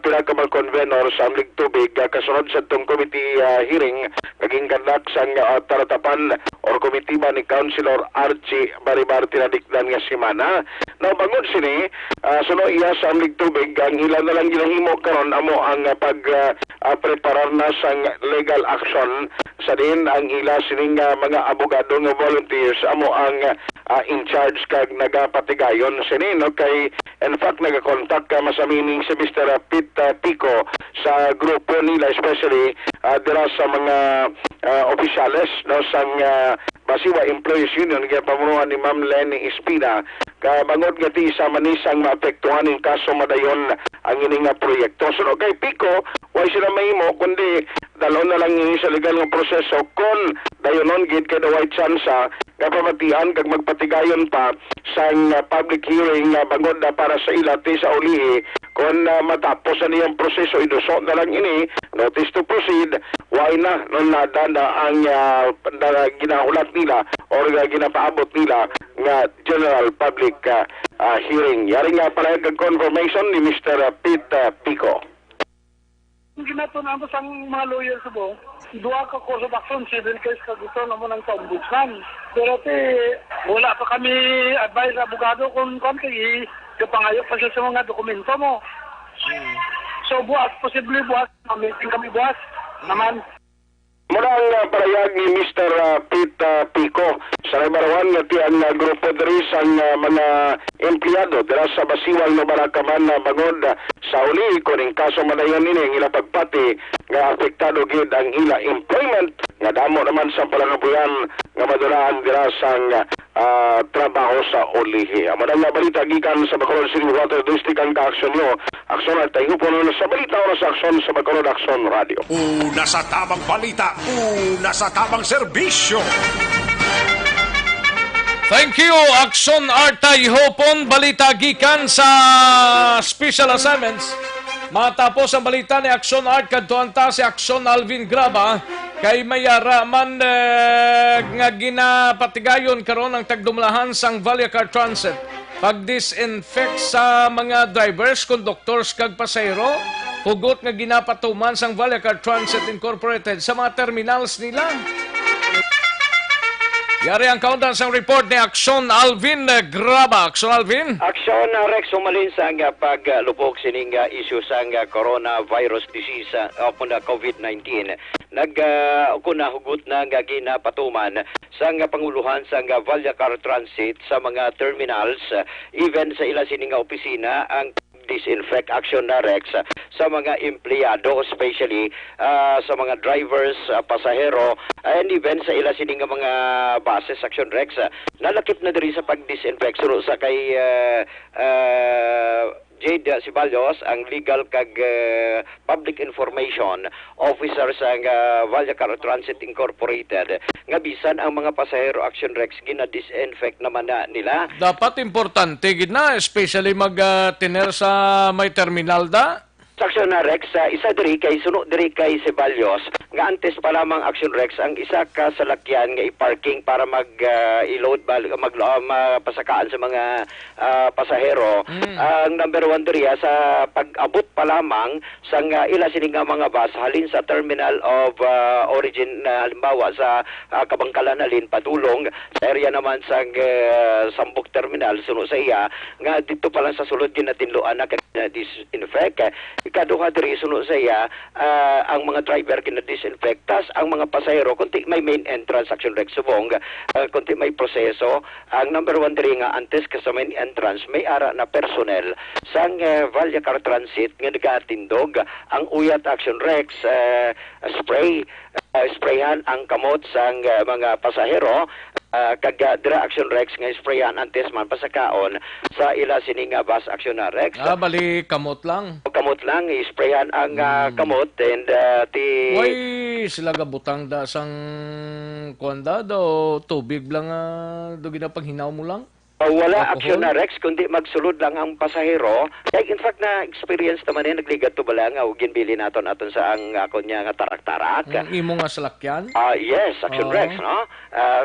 pinakamal convenor sa amlig tubig kasunod sa itong committee hearing naging kandak sang taratapan or committee ba ni Councilor Archie Baribar tinadikdan nga simana. Now bangod sini suno iya sa amlig tubig ang ilan na lang ginahimo karon amo ang preparar na sang legal action sa din ang ila sining mga abogado nga volunteers amo ang in charge kag nagapatigayon sini no kay in fact nagakontak ka masamining si Mr. Pete Pico sa grupo nila especially dira sa mga opisyales no sang Basiwa Employees Union nga pamunuan ni Ma'am Lenny Espina kabangod nga ti sa manisang maapektuhan ng kaso madayon ang ining proyekto. So kay Pico way sila mahimo kundi dalon na lang ini sa legal nga proseso kon dayonon gid kay way chance nga pamatian kag magpatigayon pa sang public hearing bangod para sa ila ti sa ulihi kon matapos na niyang proseso iduso na lang ini notice to proceed way na non nada na ang ginahulat nila or ginapaabot nila nga general public hearing. Yari nga pala ang confirmation ni Mr. Pete Pico. Ginatunan ko sang mga lawyer ko po, duha ka course of action, civil case ka gusto naman ng ombudsman. Pero wala pa kami advice sa abogado kung Kapangayok pa siya sa mga dokumento mo. So buwas, posible buwas, meeting kami buwas naman. Murang parayag ni Mr. Pete Pico sa Barawan nga tiyang grupo diri sang mga empleyado dira sa Basiwal no Barakaman na bangod sa uli kuning kaso madayon ini ang ilang pagpati nga apektado gid ang ila employment nga damo naman sa palangabuyan nga maduraan dira sang trabaho sa ulihi. Amadang nga balita gikan sa Bacolod City Water District ang Aksyon nyo. Aksyon at tayo po sa balita o sa Aksyon sa Bacolod Aksyon Radio. Una sa tamang balita, una sa tamang serbisyo. Thank you, Aksyon Artay Hopon. Balita gikan sa Special Assignments. Matapos ang balita ni Aksyon Art, kadtuanta si Aksyon Alvin Graba kay mayara man nga ginapatigayon karon ang tagdumlahan sang Vallecar Transit. Pag-disinfect sa mga drivers, conductors kag pasahero, hugot nga ginapatuman sang Vallecar Transit Incorporated sa mga terminals nila. Yari ang countdown sa report ni Aksyon Alvin Graba. Aksyon Alvin? Aksyon Rex, umalin sa paglubog sining issue sa coronavirus disease o COVID-19. Hugot na ginapatuman sa panguluhan sa Vallecar Transit sa mga terminals, even sa ila sining opisina ang disinfect action na Rex sa mga empleyado, especially sa mga drivers, pasahero, and even sa ila sining mga buses action Rex. Nalakip na diri sa pag-disinfect suro sa kay Jade Sibalyos, ang legal kag public information officer sa Vallecar Transit Incorporated, nga bisan ang mga pasahero action Rex gina-disinfect naman na nila. Dapat importante gid na, especially mag-tiner sa may terminal da. Aksyon na Rex, isa diri kay suno diri kay Ceballos nga antes pa lamang Aksyon Rex ang isa ka salakyan nga i-parking para mag-load mapasakaan sa mga pasahero. Ang number 1 diri sa pag-abot pa lamang sa ila sining mga bus halin sa terminal of origin halimbawa sa Kabangkalan halin padulong sa area naman sa Sambok Terminal suno sa iya nga dito pa lang sa sulod ginatinluan na disinfect. Ikaduha diri sunod sa iya ang mga driver kina-disinfect, tas ang mga pasahero kunti may main entrance action Rex subong kunti may proseso. Ang number 1 diri nga antes ka sa main entrance may ara na personnel sang Vallecar Transit nga nagatindog ang uyat action Rex sprayhan ang kamot sang mga pasahero kag dira action Rex nga sprayan antes man pasakaon sa ila sining bus action na Rex. Bali kamot lang. Kamot lang isprayan ang kamot and Why sila gabutang da sang kuanda do tubig lang do ginapaghinaw mo lang? Wala aksyon na Rex kundi magsulod lang ang pasahero. Like in fact na experience naman yan nagligat to bala nga ug ginbili naton sa ang ako niya nga tarak-tarak. Imo nga salakyan? Yes, action Rex no.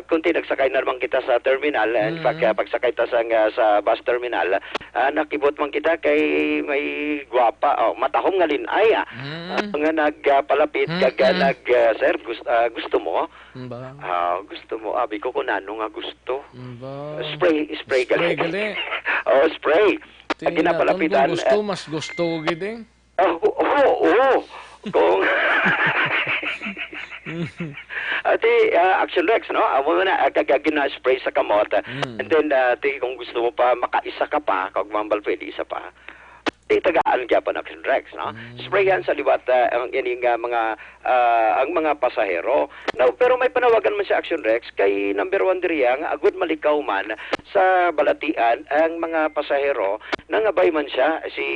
Kunti nagsakay na naman kita sa terminal. In fact pagsakay ta sa bus terminal, nakibot man kita kay may gwapa matahom nga linay nga nagpalapit kag sir gusto mo? Gusto mo abi ko kunano nga gusto. Spray gali. Spray. Ginapalapitan. Mas gusto gid eh. Kung ati action Rex no amo na gina-spray sa kamot and then kung gusto mo pa makaisa ka pa kag mambal pwede isa pa tagaan gyapon action Rex no sprayan sa liwat ang ining mga ang mga pasahero no, pero may panawagan man sa action Rex kay number 1 diri nga agud malikaw man sa balatian ang mga pasahero nangabay man siya si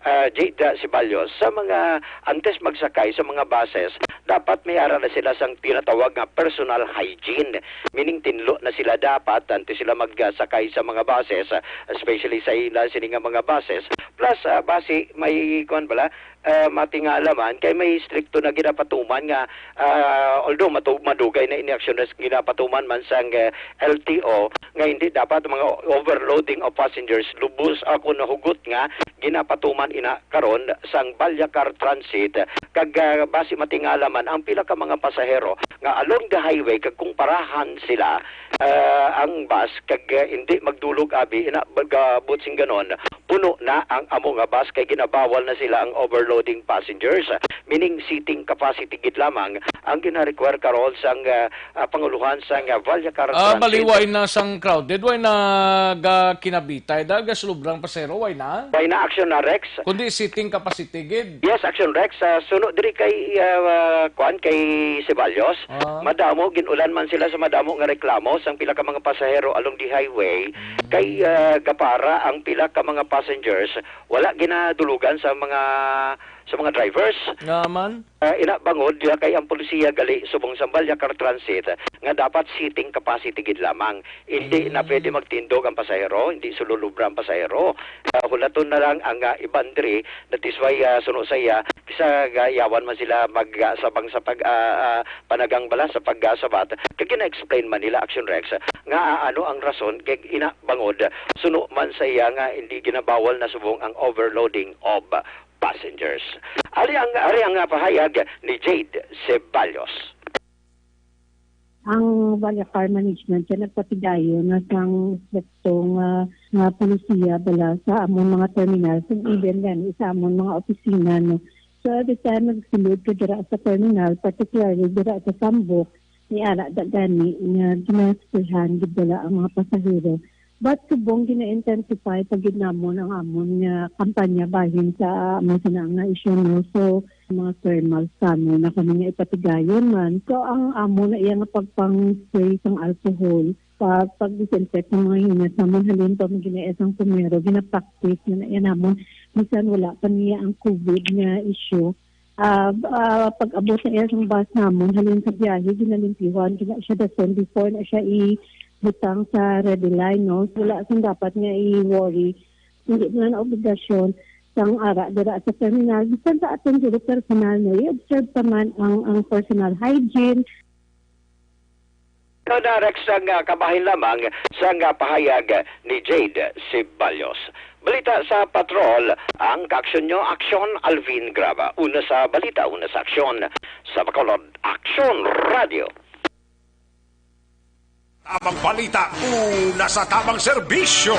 Jade Sibalyos sa mga antes magsakay sa mga buses dapat may ara na sila sang tinatawag nga personal hygiene, meaning tinlo na sila dapat antes sila magsakay sa mga buses, especially sa ila sining mga buses, plus base may kuan bala matingalaman kay may stricto na ginapatuman nga although madugay na inaksyon na ginapatuman man sa LTO nga hindi dapat mga overloading of passengers. Lubos ako nahugot nga ginapatuman ina karon sang Balyacar Transit kag base matingalaman ang pila ka mga pasahero nga along the highway kag kumparahan sila ang bus kag hindi magdulog abi ina butsing ganon puno na ang amo nga bus kay ginabawal na sila ang overloading passengers, meaning seating capacity gid lamang ang gina-require karon sang panguluhan sang Balyacar Transit. Baliway na sang crowded, way na kinabitay dahil gasulobrang pasero, way na? Way na Aksyon na Rex. Kundi seating capacity gid. Yes, Aksyon Rex. Sunod diri kay kay Ceballos. Madamo ginulan man sila sa madamo nga reklamo sang pila ka mga pasahero along the highway kay gapara ang pila ka mga passengers wala ginadulugan sa mga drivers. Naman. Inabangod kay ang polisiya gali subong sa Balyacar Transit nga dapat seating capacity gid lamang. Hindi na pwede magtindog ang pasahero, hindi sululubra ang pasahero. Hulaton na lang ang ibandri that is why suno saya sa gayawan man sila magsabang sa panagang bala sa pagsabat. Kaya gina-explain man nila Aksyon Rex nga ano ang rason kay inabangod suno man saya nga hindi ginabawal na subong ang overloading of passengers. Ari ang pahayag ni Jade Ceballos. Ang Balyacar Management siya nagpatigayo na sang sektong nga polisiya bala sa among mga terminal sa even gan sa among mga opisina no. So every time nagsulod ka dira sa terminal, particularly dira sa Sambok, ni ara dagani nga ginasperhan gid bala ang mga pasahero. But subong gina-intensify pag ginamon ang amon nga kampanya bahin sa amon nga isyu no. So mga thermal kamo na kami nga ipatigayon man. So ang amon na iya nga pagpang-spray sang alcohol pag-disinfect ng mga unit naman halin pa gina-esang pumero gina-practice na iya namon minsan wala pa niya ang COVID nga issue. Pag-abot na iya sang bus namon halin sa biyahe ginalimpiwan gina siya dason before na siya butang sa red line, no? Wala siyang dapat nga i-worry. Hindi na na obligasyon sang ara dira sa terminal. Bisan sa atong diri personal, no? I-observe naman ang personal hygiene. Ito na Rex ang kabahin lamang sa pahayag ni Jade Ceballos. Balita sa patrol, ang kaaksyon nyo, Aksyon Alvin Graba. Una sa balita, una sa aksyon. Sa Bacolod, Aksyon Radio. Tamang balita, una sa tamang serbisyo.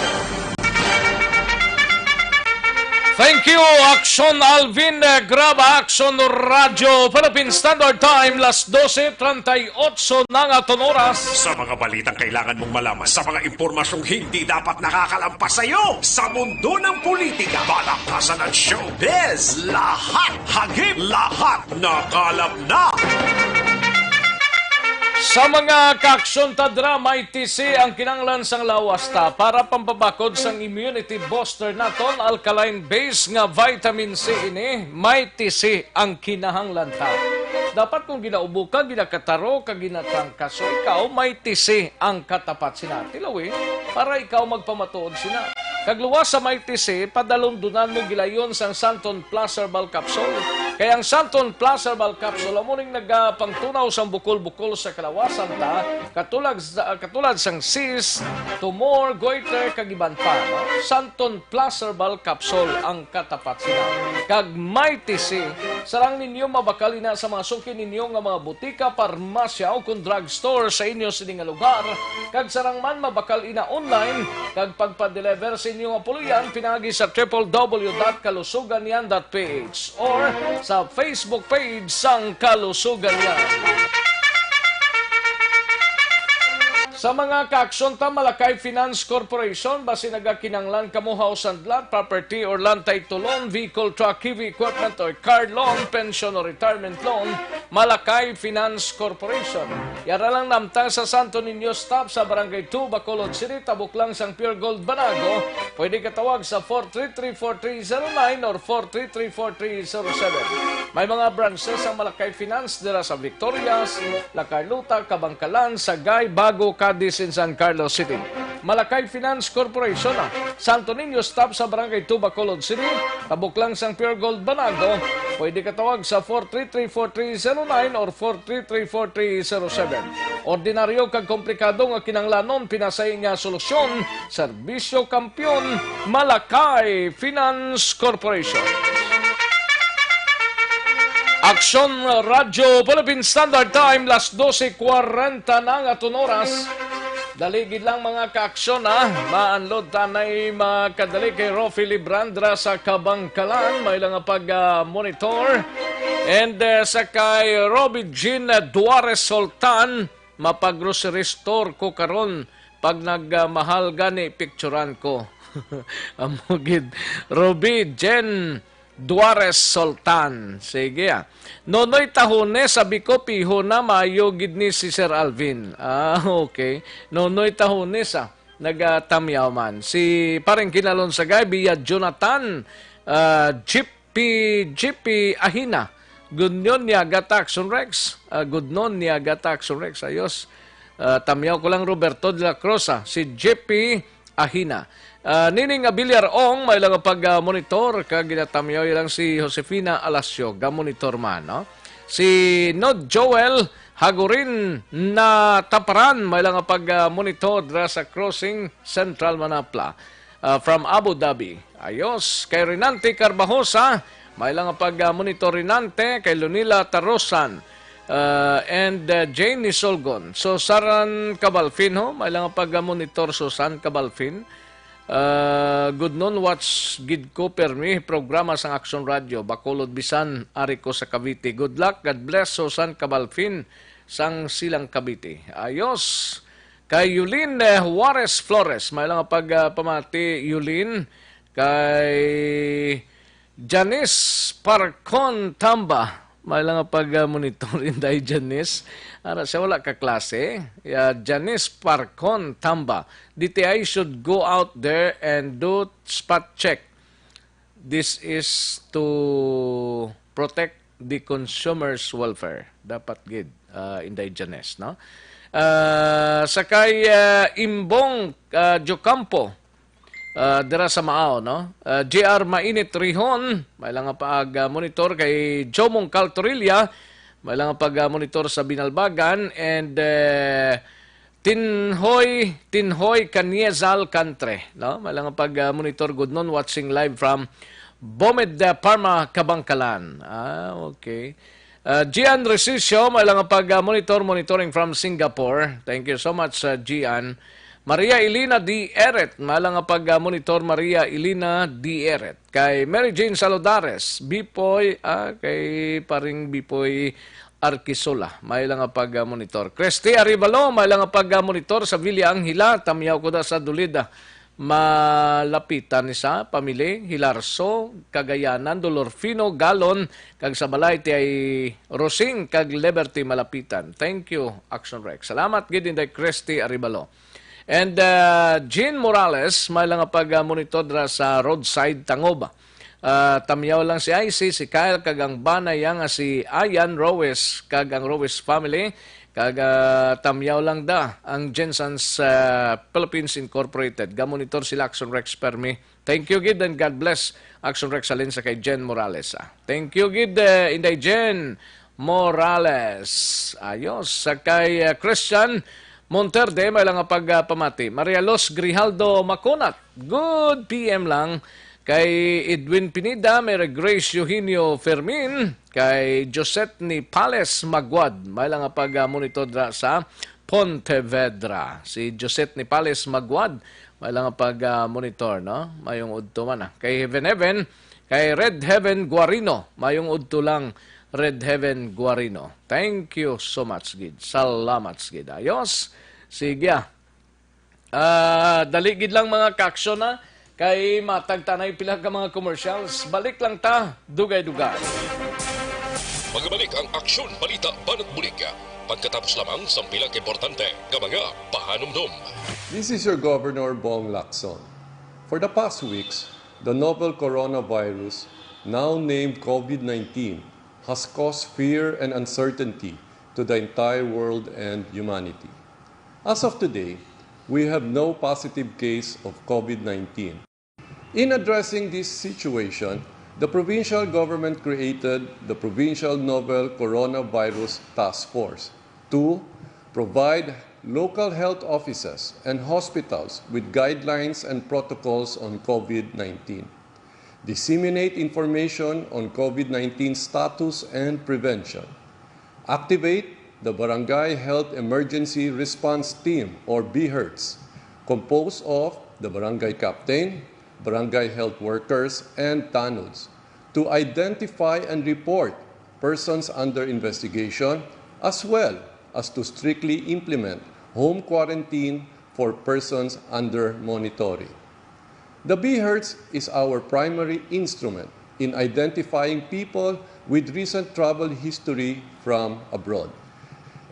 Thank you, Aksyon Alvin Graba, Aksyon Radio, Philippine Standard Time, las 12:38 ng atong oras. Sa mga balitang kailangan mong malaman, sa mga impormasyong hindi dapat nakakalampas sa iyo, sa mundo ng politika, balakasan ng showbiz, lahat hagip, lahat nakalap na. Sa mga kaaksyon tadra, may tisi ang kinanglan sang lawasta para pampabakod sang immunity booster naton alkaline base nga vitamin C ini, may tisi ang kinahanglan ta. Dapat kung ginaubo ka, ginakataro ka, ginatangka, so ikaw may tisi ang katapat sinatilawi para ikaw magpamatuod sina. Kagluwas sa may tisi, padalundunan mo gilayon sang Santon Plus Herbal Capsule. Kaya ang Santon Plus Herbal Capsule, amuning nagpangtunaw sang bukol-bukol sa kalawasan ta, katulad sang cyst, tumor, goiter, kagiban pa. No? Santon Plus Herbal Capsule ang katapat sila. Kag may tisi, sarang ninyo mabakali na sa mga suki ninyo nga mga butika, parmasya o kung drugstore sa inyo sining nga lugar. Kag sarang man mabakal ina online, kag pagpa-deliver sa inyo nga puluyan, pinagi sa www.kalusuganyan.ph or sa Facebook page sang Kalusugan Yan. Sa mga kaaksyon ta, Malakay Finance Corporation, basi nagakinanglan kamo house and lot, property or land title loan, vehicle, truck, heavy equipment or car loan, pension or retirement loan, Malakay Finance Corporation. Yara lang namtang sa Santo Niño Stop sa Barangay 2, Bacolod City, tabuk lang sang Pure Gold Banago. Pwede katawag sa 433-4309 or 433-4307. May mga branches ang Malakay Finance dira sa Victorias, La Carlota, Kabangkalan, Sagay, Bago, Cadiz in San Carlos City. Malakay Finance Corporation, Santo Niño Stop sa Barangay 2, Bacolod City, tabuklang sang Pure Gold Banago. Pwede ka tawag sa 433-4309 or 433-4307. Ordinaryo kag komplikado nga kinanglanon, pinasay nga solusyon, serbisyo kampyon, Malakay Finance Corporation. Aksyon Radyo Philippine Standard Time, las 12:40 na nga oras. Daligid lang mga kaaksyon maanlod tanay makadali kay Rofi Librandra sa Kabangkalan, may lang pag-monitor. And sa kay Robby Jean Duarez Sultan, mapag-grocery store ko karon pag nagmahal gani picturean ko. Amugid Robby Jean Duarez Sultan. Sige Nonoy tahone, sabi ko, piho na mayo gid ni si Sir Alvin. Okay. Nonoy tahone sa nagatamyaw man. Si parang kinalon sa gay, biya Jonathan GP Ahina. Good noon niya Gataxon Rex. Good noon niya Gataxon Rex. Ayos. Tamyaw ko lang Roberto de la Cruz. Si GP Ahina. Nining Abiliar Ong, may lang pag-monitor, kaginatamyaw lang si Josefina Alasio, ga-monitor man, no? Si Nod Joel Hagurin na Taparan, may lang pag-monitor sa Crossing Central Manapla from Abu Dhabi. Ayos, kay Renante Carbajosa, may lang pag-monitor Renante, kay Lunila Tarosan, and Jane Nisolgon. So, Saran Cabalfin, may lang pag-monitor Susan Cabalfin. Good noon, watch gid ko permi programa sang Aksyon Radio Bacolod Bisan ari ko sa Cavite. Good luck, God bless Susan Cabalfin sang Silang Cavite. Ayos kay Yulin Juarez Flores, may lang pamati Yulin. Kay Janice Parcon Tamba, may lang pag-monitorin dahil Janice. Siya wala ka klase. Janice Parcon Tamba. DTI should go out there and do spot check. This is to protect the consumer's welfare. Dapat gid inday Janice, no? Sakay Imbong Jocampo. Dira sa Mao, no? JR Mainit Rihon, may lang pag-monitor kay Jomong Caltorilla, may lang pag-monitor sa Binalbagan, and Tinhoy Kaniezal Country, no? May lang pag-monitor, good noon, watching live from Bomed Parma, Kabangkalan. Okay. Gian Resisio, may lang monitoring from Singapore. Thank you so much, Gian. Maria Elena D. Eret, malang pag-monitor Maria Elena D. Eret. Kay Mary Jane Salodares, Bipoy, kay paring Bipoy Arquisola, may lang pag-monitor. Christy Arivalo, may lang pag-monitor sa Villa Anghila, tamyaw ko da sa Dulida. Malapitan ni sa pamili, Hilarso, Cagayanan, Dolorfino, Galon, kag sa balay ti ay Rosing, kag Liberty malapitan. Thank you, Action Rex. Salamat gid inday Christy Arivalo. And Jean Morales, may lang pag-monitor sa roadside Tangoba. Tamyaw lang si IC, si Kyle, kag ang banay nga si Ayan Rowes, kag ang Rowes family, kag tamyaw lang da ang Jensens Philippines Incorporated. Ga-monitor sila Action Rex Permi. Thank you, Gid, and God bless Action Rex alin sa kay Jen Morales. Thank you, Gid, inday Jen Morales. Ayos, sa kay Christian Monterde, may lang pagpamati. Maria Los Grijaldo Maconat, good PM lang. Kay Edwin Pinida, may Grace Eugenio Fermin. Kay Josette ni Pales Magwad, may lang pag-monitor sa Pontevedra. Si Josette ni Pales Magwad, may lang pag-monitor, no? Mayong udto man. Kay Heaven, kay Red Heaven Guarino, mayong udto lang. Red Heaven Guarino. Thank you so much, Gid. Salamat, Gid. Ayos. Sige. Daligid lang mga kaaksyon na. Kay matagtanay pila ka mga commercials. Balik lang ta. Dugay-dugay. Magbalik ang Aksyon Balita Banat Bulig. Pagkatapos lamang sa pilang importante ng mga pahanumdum. This is your Governor Bong Lacson. For the past weeks, the novel coronavirus, now named COVID-19, has caused fear and uncertainty to the entire world and humanity. As of today, we have no positive case of COVID-19. In addressing this situation, the provincial government created the Provincial Novel Coronavirus Task Force to provide local health offices and hospitals with guidelines and protocols on COVID-19, disseminate information on COVID-19 status and prevention, activate the Barangay Health Emergency Response Team or BHERTS, composed of the Barangay Captain, Barangay Health Workers, and TANUDs, to identify and report persons under investigation, as well as to strictly implement home quarantine for persons under monitoring. The BHERTS is our primary instrument in identifying people with recent travel history from abroad.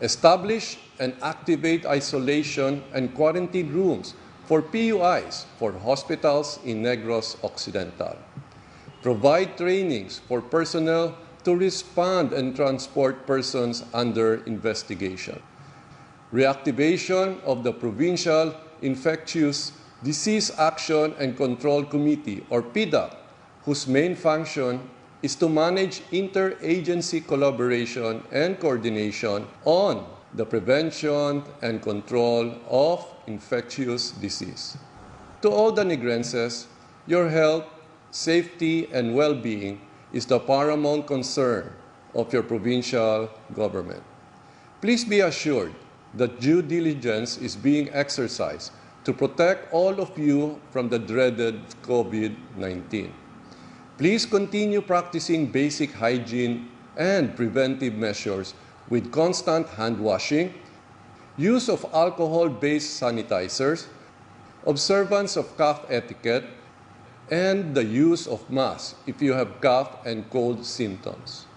Establish and activate isolation and quarantine rooms for PUIs for hospitals in Negros Occidental. Provide trainings for personnel to respond and transport persons under investigation. Reactivation of the Provincial Infectious Disease Action and Control Committee, or PIDAC, whose main function is to manage interagency collaboration and coordination on the prevention and control of infectious disease. To all the Negrenses, your health, safety, and well-being is the paramount concern of your provincial government. Please be assured that due diligence is being exercised to protect all of you from the dreaded COVID-19. Please continue practicing basic hygiene and preventive measures with constant hand washing, use of alcohol-based sanitizers, observance of cough etiquette, and the use of masks if you have cough and cold symptoms.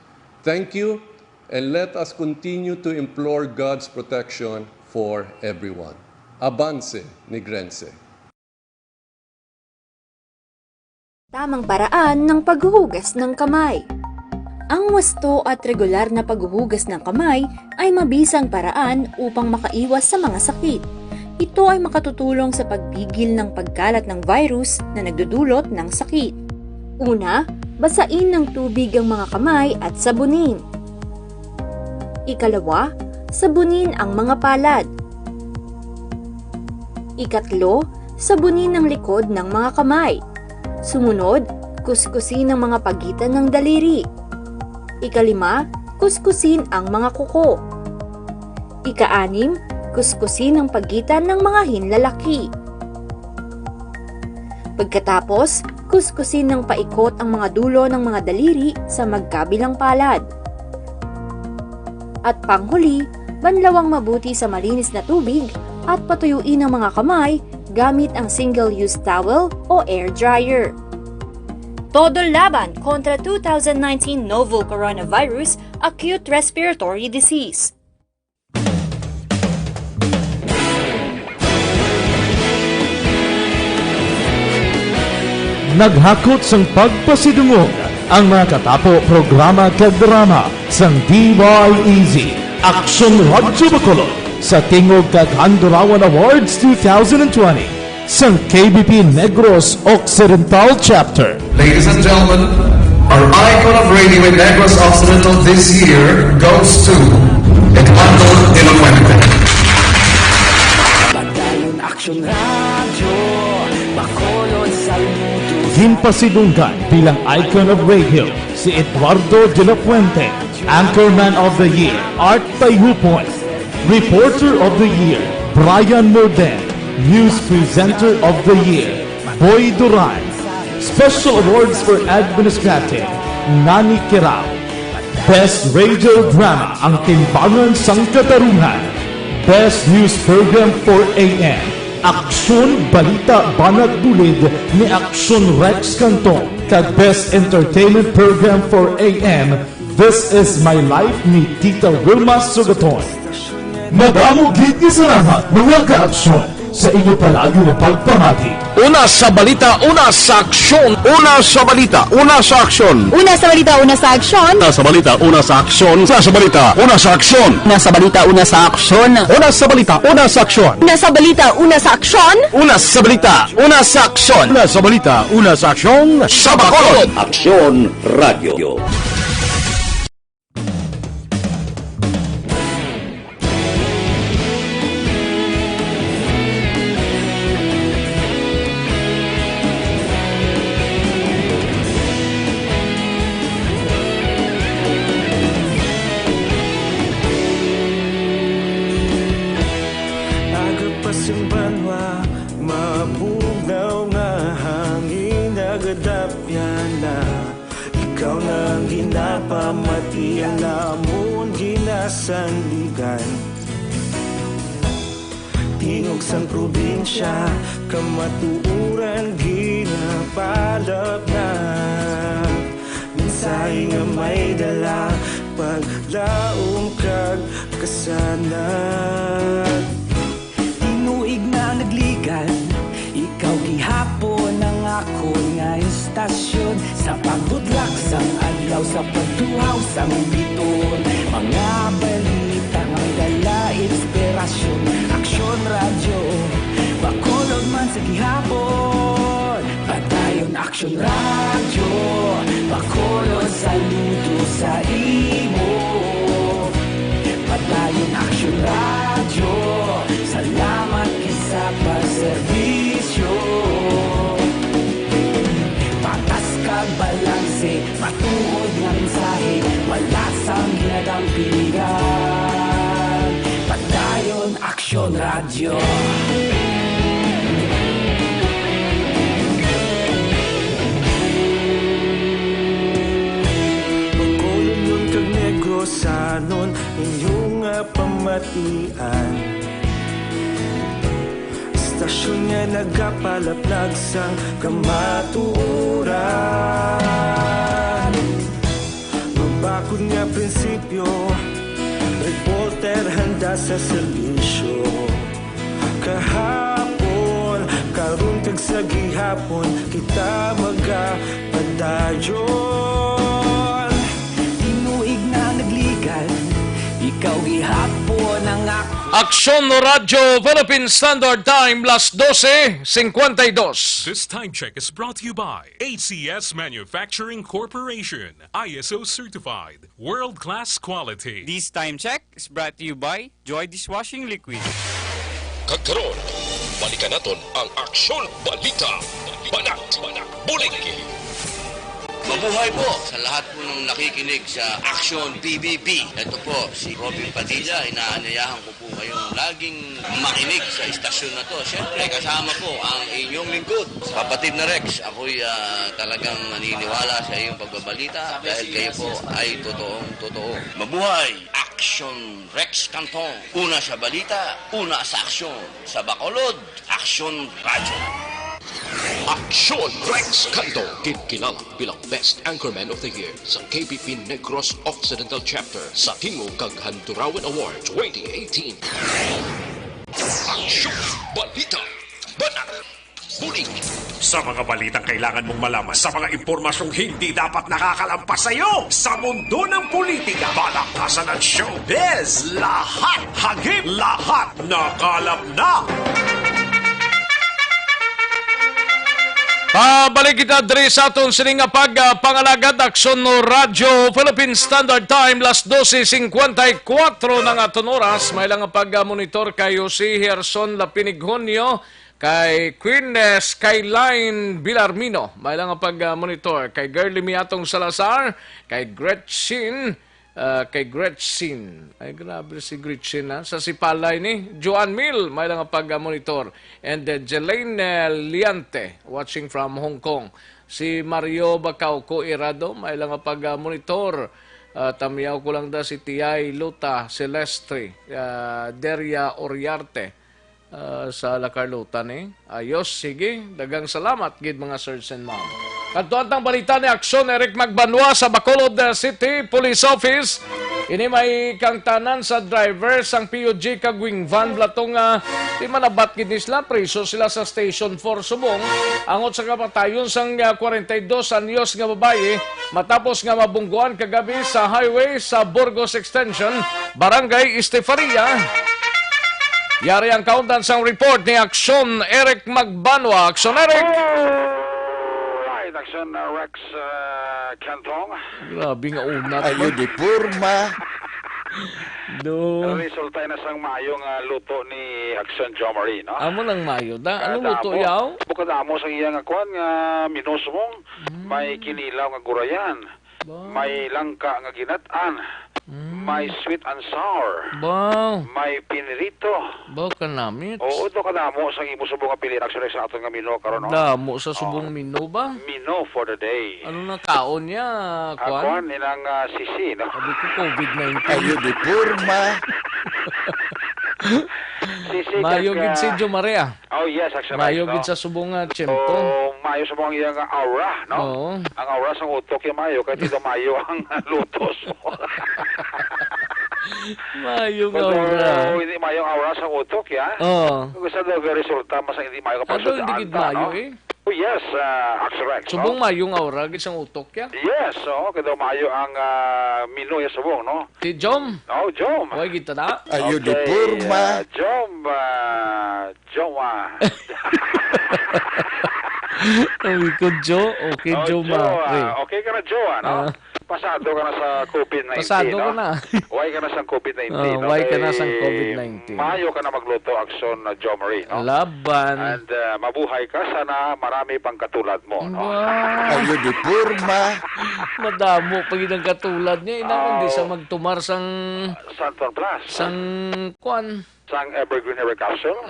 Thank you, and let us continue to implore God's protection for everyone. Avance, Negrense. Tamang paraan ng paghuhugas ng kamay. Ang wasto at regular na paghuhugas ng kamay ay mabisang paraan upang makaiwas sa mga sakit. Ito ay makatutulong sa pagpigil ng pagkalat ng virus na nagdudulot ng sakit. Una, basain ng tubig ang mga kamay at sabunin. Ikalawa, sabunin ang mga palad. Ikatlo, sabunin ang likod ng mga kamay. Sumunod, kuskusin ang mga pagitan ng daliri. Ikalima, kuskusin ang mga kuko. Ika-anim, kuskusin ang pagitan ng mga hinlalaki. Pagkatapos, kuskusin ng paikot ang mga dulo ng mga daliri sa magkabilang palad. At panghuli, banlawang mabuti sa malinis na tubig at patuyuin ang mga kamay gamit ang single-use towel o air dryer. Todo laban kontra 2019 novel coronavirus acute respiratory disease. Naghakot sang pagpasidungog ang mga katapo programa kag drama sang DYEZ Aksyon Radyo Bacolod sa Tingog kag Handurawan Awards 2020 sang KBP Negros Occidental Chapter. Ladies and gentlemen, our icon of radio in Negros Occidental this year goes to Eduardo de la Fuente. Pagdayon Aksyon Radio, Bacolod saludo. Ginpasidunggan bilang icon of radio si Eduardo de la Fuente, Anchorman of the Year, Art Tayhupoy, Reporter of the Year, Brian Morden, News Presenter of the Year, Boy Duran, Special Awards for Administrative, Nani Kirao, Best Radio Drama ang Timbangan sang Katarungan, Best News Program for AM, Aksyon Balita Banat Bulig ni Aksyon Rex Cantong, kag Best Entertainment Program for AM, This Is My Life ni Tita Wilma Sugaton. Madamo gid ni salamat mga ka-aksyon sa inyo palagi na pagpamati. Una sa balita, una sa aksyon. Una sa balita, una sa aksyon. Una sa balita, una sa aksyon. Una sa balita, una sa aksyon. Una sa balita, una sa aksyon. Una sa balita, una sa aksyon. Una sa balita, una sa aksyon. Una sa balita, una sa aksyon. Una sa balita, una sa aksyon. Una sa balita, una sa aksyon. Sa Bacolod. Aksyon Radio. Agapasumbanwa, mapugaw nga hangin nagadapyan na. Ikaw na ginapamati ang namon ginasandigan. Tingog sang probinsya, kamatuuran ginapalap na. Minsay nga may dala, paglaong kag kasanat. Tinuig na nagligan, ikaw gihapon ang ako nga istasyon. Sa pagbutlak sang adlaw, sa pagtuhaw sang biton. Mga balita nga may dala inspirasyon. Aksyon radyo, Bacolod man sa gihapon. Padayon aksyon radyo, Bacolod saludo sa imo. Padayon aksyon radyo, salamat kisa pagserbisyo. Patas kag balanse, matuod nga mensahe, wala sang ginadampigan. Padayon aksyon radyo. Bacolod nun kag Negrosanon, inyong pamatian. Istasyon nga nagapalaplag sang kamatuuran. Mabakod nga prinsipyo, reporter handa sa serbisyo. Kahapon, karon kag sa gihapon, kita magapadayon. Tinuig na nagligan, ikaw gihapon ang ako. Aksyon Radio, Philippine Standard Time, las 12:52. This time check is brought to you by ACS Manufacturing Corporation, ISO certified, world-class quality. This time check is brought to you by Joy Dishwashing Liquid. Kagkaroon, balikan naton ang Aksyon Balita. Banat, Bulig. Mabuhay po sa lahat po ng nakikinig sa Aksyon PBB. Ito po, si Robin Padilla. Inaanyayahan ko po kayong laging makinig sa istasyon na to. Siyempre, kasama po ang inyong lingkod. Kapatid na Rex, ako'y talagang naniniwala sa iyong pagbabalita dahil kayo po ay totoong-totoo. Mabuhay! Aksyon Rex Cantong. Una sa balita, una sa aksyon. Sa Bacolod, Aksyon Radio. Aksyon Rex Cantong, kilala bilang Best Anchorman of the Year sa KBP Negros Occidental Chapter sa Tingog kag Handurawan Award 2018. Aksyon Balita, Banat, Bulig. Sa mga balitang kailangan mong malaman, sa mga impormasyong hindi dapat nakakalampas sa iyo, sa mundo ng politika, palakasan at showbiz, lahat hagip, lahat nakalap na. Pabalik kita diri sa aton sining pangalagad Aksyon Radio, Philippine Standard Time, las 12:54 ng aton oras. May lang pag-monitor kayo si Herson Lapinigonio, kay Queen Skyline Villarmino. May lang pag-monitor kay Girlie Miatong Salazar, kay Gretchen, ay grabe si Gretchen sa Sipalay ni Joan Mill, may lang pag-monitor, and Jelaine Liante watching from Hong Kong. Si Mario Bacauco Irado, may lang pag-monitor. Tamiyaw ko lang da si Tiay Luta Celestre, Deria Oriarte sa La Carlota ni. Ayos, sige, dagang salamat gid mga sirs and ma'am. Kantuan tang balita ni Aksyon Eric Magbanwa sa Bacolod City Police Office. Ini may kang tanan sa driver sang PUJ kagwing van blatong di manabat kinisla preso sila sa Station 4 Subong angot sa kapatayon sang 42 anyos nga babae matapos nga mabungguan kagabi sa highway sa Burgos Extension, Barangay Estefaria. Yari ang countdown sang report ni Aksyon Eric Magbanwa. Aksyon Eric! Right, Aksyon Rex Cantong. Grabe nga unat. Ayo di purma. Do. Resulta na sang mayong luto ni Aksyon Jomari, no? Amo nang mayo da. Ano luto yaw? Bukod amo sang iyang akuan nga minusmong, may kinilaw nga gurayan, may langka nga ginatan, may sweet and sour, may pinirito. Baw ka namit. Oo, ito ka damo sa imo subong nga pili Aksyon sa aton nga mino karon, no? Damo sa subong mino ba? Mino for the day. Ano na kaon niya, Akuan nilang sisi, no? Sabi ko COVID-19. Ayo di purma. Sisi Mayo gid si Jo Maria. Oh yes, Aksyon. Mayo gid sa subong nga tiyempo. So, mayo sa mga iyang aura, no? Oo. Ang aura sa utok yung mayo, kaya dito mayo ang lutos. Mayo nga aura. Hindi mayo ang aura sa utok, ya? Oo. Kung gusto daw resulta, mas hindi mayo kapag Ano hindi gid mayo eh? Oh yes, Aksyon. Subong mayong aura gid sang utok ya? Yes, kaya mayo ang mino yung subong, no? Ti Jom. Oh, Jom. Way kita na. Ayo di purma. Jom. Uy ko Jo. Okay Jo ma. Okay ka na Jo, no? Pasado ka na sa COVID-19, Pasado no? ka na. Why ka na sa COVID-19, no? Why ka na sa COVID-19. Mayo ka na magluto, Aksyon Jo Marie, no? Laban. And mabuhay ka, sana marami pang katulad mo, no? Ayo di purma. Madamo pag inang katulad niya. Inang hindi sa magtumar sang... Santon Plus. Sang kwan. Sang Evergreen Eric Aksyon.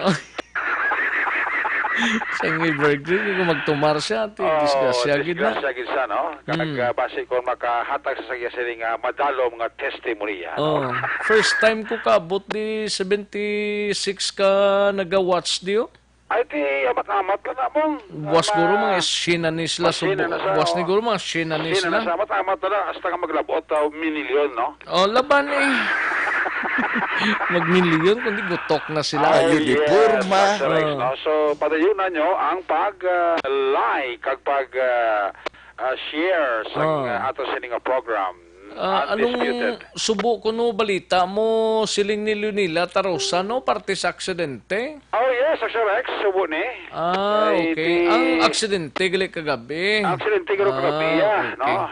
Sang Evergreen, hindi ko magtumar siya. Disgrasya gid na. Disgrasya gid siya, no? Kag base kung makahatag sa sagya siling madalom nga testimony, Oh, no? first time ko kabot di 76 ka naga-watch diyo. Ay, di amat-amat na mong. Was guro mga sinanis la subo. Was ni guro mga sinanis la. Amat-amat na hasta ka maglabot minilyon, no? Oh, laban eh. Mag-milyon kundi gutok na sila. Ayo di purma. No? So, padayunan nyo ang pag-like kag pag-share sa ato sining program. Anong subo ko no balita mo siling ni Leonila Tarosa no parte sa aksidente? Oh yes, Aksyon Rex, subo ni. Okay. Ang aksidente gali kagabi. Aksidente gali kagabi, no?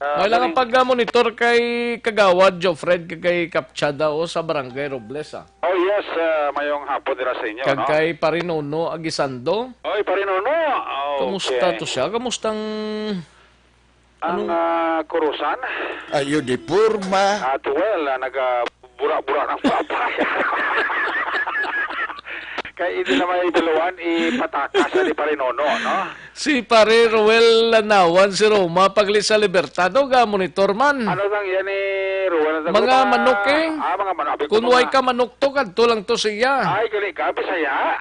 Kailangan pag-monitor kay Kagawad Jofred kay Kapchada o sa Barangay Robles Oh yes, mayong hapon nila sa inyo, no? Kay Parinono Agisando. Oy, Parinono. Kamusta to siya? Kamustang ang kurusan? Ayo di purma. Well, nagbura-bura ng papaya. Kaya hindi naman ituluan, ipatakas ni Parinono, no? Si Pare Ruel Lanawan, si Roma, pagli sa Libertado, monitor man. Ano lang yan Ruel? Mga manok eh. Mga manok. Kunway ka manok to, kadto lang to siya. Ay, gali ka, Bisaya?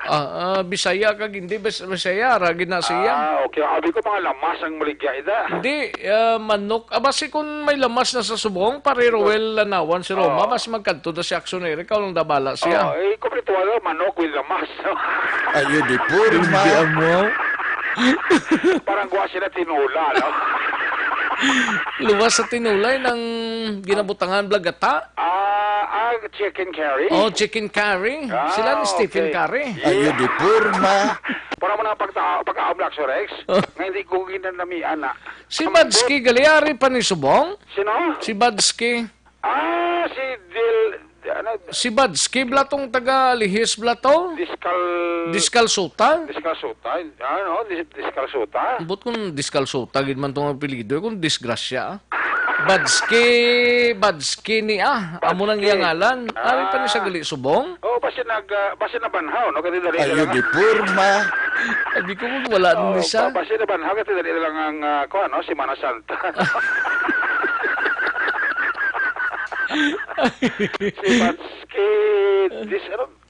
Bisaya kag hindi Bisaya, ragi na siya. Okay. Abi ko mga lamas ang maligya ida. Hindi, manok. Basi kung may lamas na sa subong, Pare Ruel Lanawan, si Roma, mas magkanto na si Aksyon ikaw lang dabala siya. Kumplito manok with lamas. Ayo di purma. Hindi mo. Parang guwa sila tinula, no? Luwas sa tinulay ng ginabutangan blagata? Chicken curry. Oh, chicken curry. Sila ni Stephen Curry. Ayo di purma. Para mo na pagka-ablak, Sir Rex. Nga hindi ko ginanamian na. Si Badsky, galiari pa ni Subong? Sino? Si Badsky. Si Dil... Si Badsky, blatong taga-lihis blato? Diskalsuta? Diskalsuta? Diskalsuta? But kung diskalsuta, gid man itong apelido, kung disgrasya. Badsky ni amo nang iyangalan. Ari pa ni sa gali subong? Oo, basi nabanhaw, no? Ayo di purma. Hindi ko wala nun siya. Basi nabanhaw, kasi dali lang ang, si Mana Santa. Si Batsky,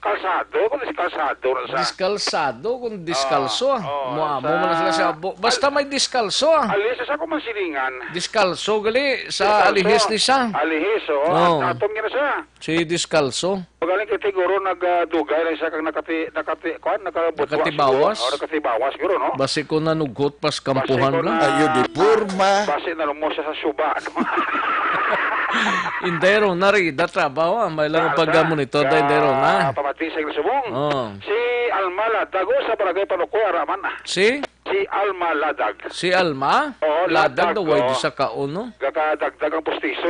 Kalsado, kung diskalsado na sa... Diskalsado, kung diskalso. Mo sa- mo na sila sa basta may diskalso. Alihis sa kumansilingan. Diskalso gali sa alihis ni siya. Alihis, Oo. At atong gina siya. Si diskalso. Magaling kay siguro nagdugay lang siya kang Nakatibawas? Nakatibawas siguro, no? Basi ko nanugot pas kampuhan Basi ko lang. na- Ayo di purma. Basi na lumo siya sa suba. Indero na rin, trabaho. May lang ang pag-monitor da indero na. Pamatisig na subong. Oh. Si Alma Ladag sa barangay Panukoy, Araman na. Si? Si Alma Ladag. Si Alma? Oo, Ladag daw, oo. di sa kauno. Kakadagdag ang pustiso.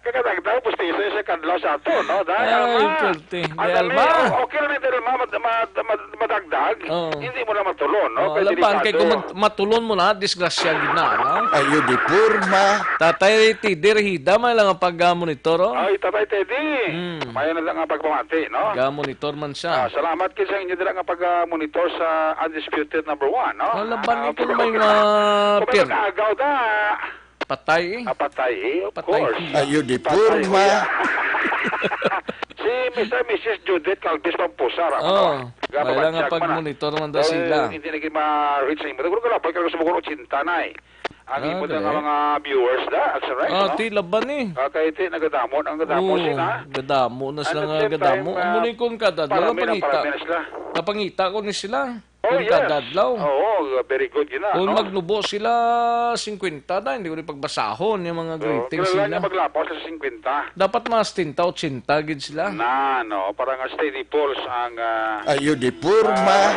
Kakadagdag ang pustiso sa kadlaw sa ato, no? Dahil Ay, Alma. pulte. Di Alma. Alma. Okay lang ito, Alma, madagdag. Oo. Hindi mo na matulon, no? Oh, alam ba, kay kung matulon mo na, disgrasya gid na. No? Ayo di purma. Tatay Tidirhida, may lang ang pag-monitor. Oh. Ay, Tatay Teddy. Mayan na lang ang pagpamati, no? Ga-monitor man siya. Salamat kayo sa inyo din ang pag-monitor sa Undisputed number 1, no? Alam ba, ni kung may Kung may pier. mag-agaw ka, Patay eh. patay, of Patay. course. Ayo di Patay, purma. kuya. Si Mr. and Mrs. Judith Calvis Pampusar. Oh, may lang ang pag-monitor man daw sila. Hindi na kayo ma-reach sa inyo. Siguro ka lang, pagka gusto mo kung 80 na eh. Ang imo gali. ng mga viewers da, Aksyon Rex, no? Ti laban eh. Kaya iti, nagadamon. Ang gadamon sila. Gadamo na sila At nga the same gadamo. time, Amunin kong kadadlaw, parami pangita. na sila. Kapangita ko ni sila. Oh, Kung yes. kadadlaw. Oo, very good yun na. Kung no? magnubo sila 50 na, hindi ko rin pagbasahon yung mga greetings Kailan sila. niya maglapaw sa 50? Dapat mas 80 gid sila. Na, no, parang steady pulse ang... Ayo di purma.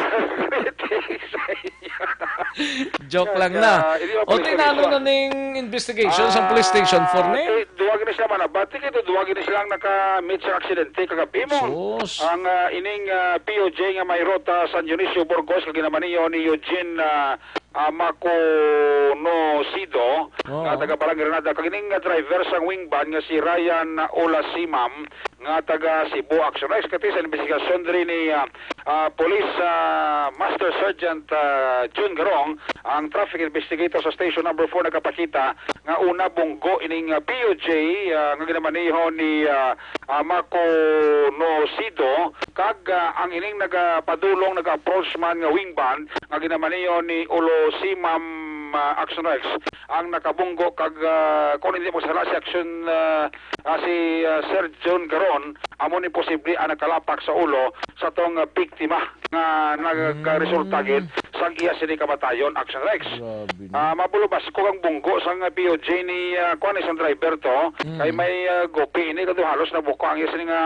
Joke lang na. O tinano na ning investigation sa police station 4 ni? Duwagin na sila manabati kayo, duwagin na silang naka-meet sa aksidente kagabi mo. Sus. Ang ining POJ nga may rota San Dionisio, Burgos, kag ginaman niyo ni Eugene Maconocido, nga taga Barangay Granada. Kag ining driver sa wingban nga si Ryan Olasimam, nga taga Cebu. Aksyon Rex, kati sa investigasyon rin ni Police Master Sergeant June Garong, ang traffic investigator sa station number 4 nagapakita nga una bunggo ining POJ nga ginamaniho ni Maconocido, kag ang ining nagapadulong nag-approach man nga wingban nga ginamaniho ni Olosimam Aksyon Rex ang nakabunggo kag kung hindi mo sala si Aksyon si Sir John Garon amo ni posible ang nakalapak sa ulo sa tong biktima nga nagresulta gid sa iya sini kamatayon. Aksyon Rex. Mabulubas ko ang bunggo sa POJ ni kuan isang driver to kay may gopi ini kadto halos nabuko ang iya sini nga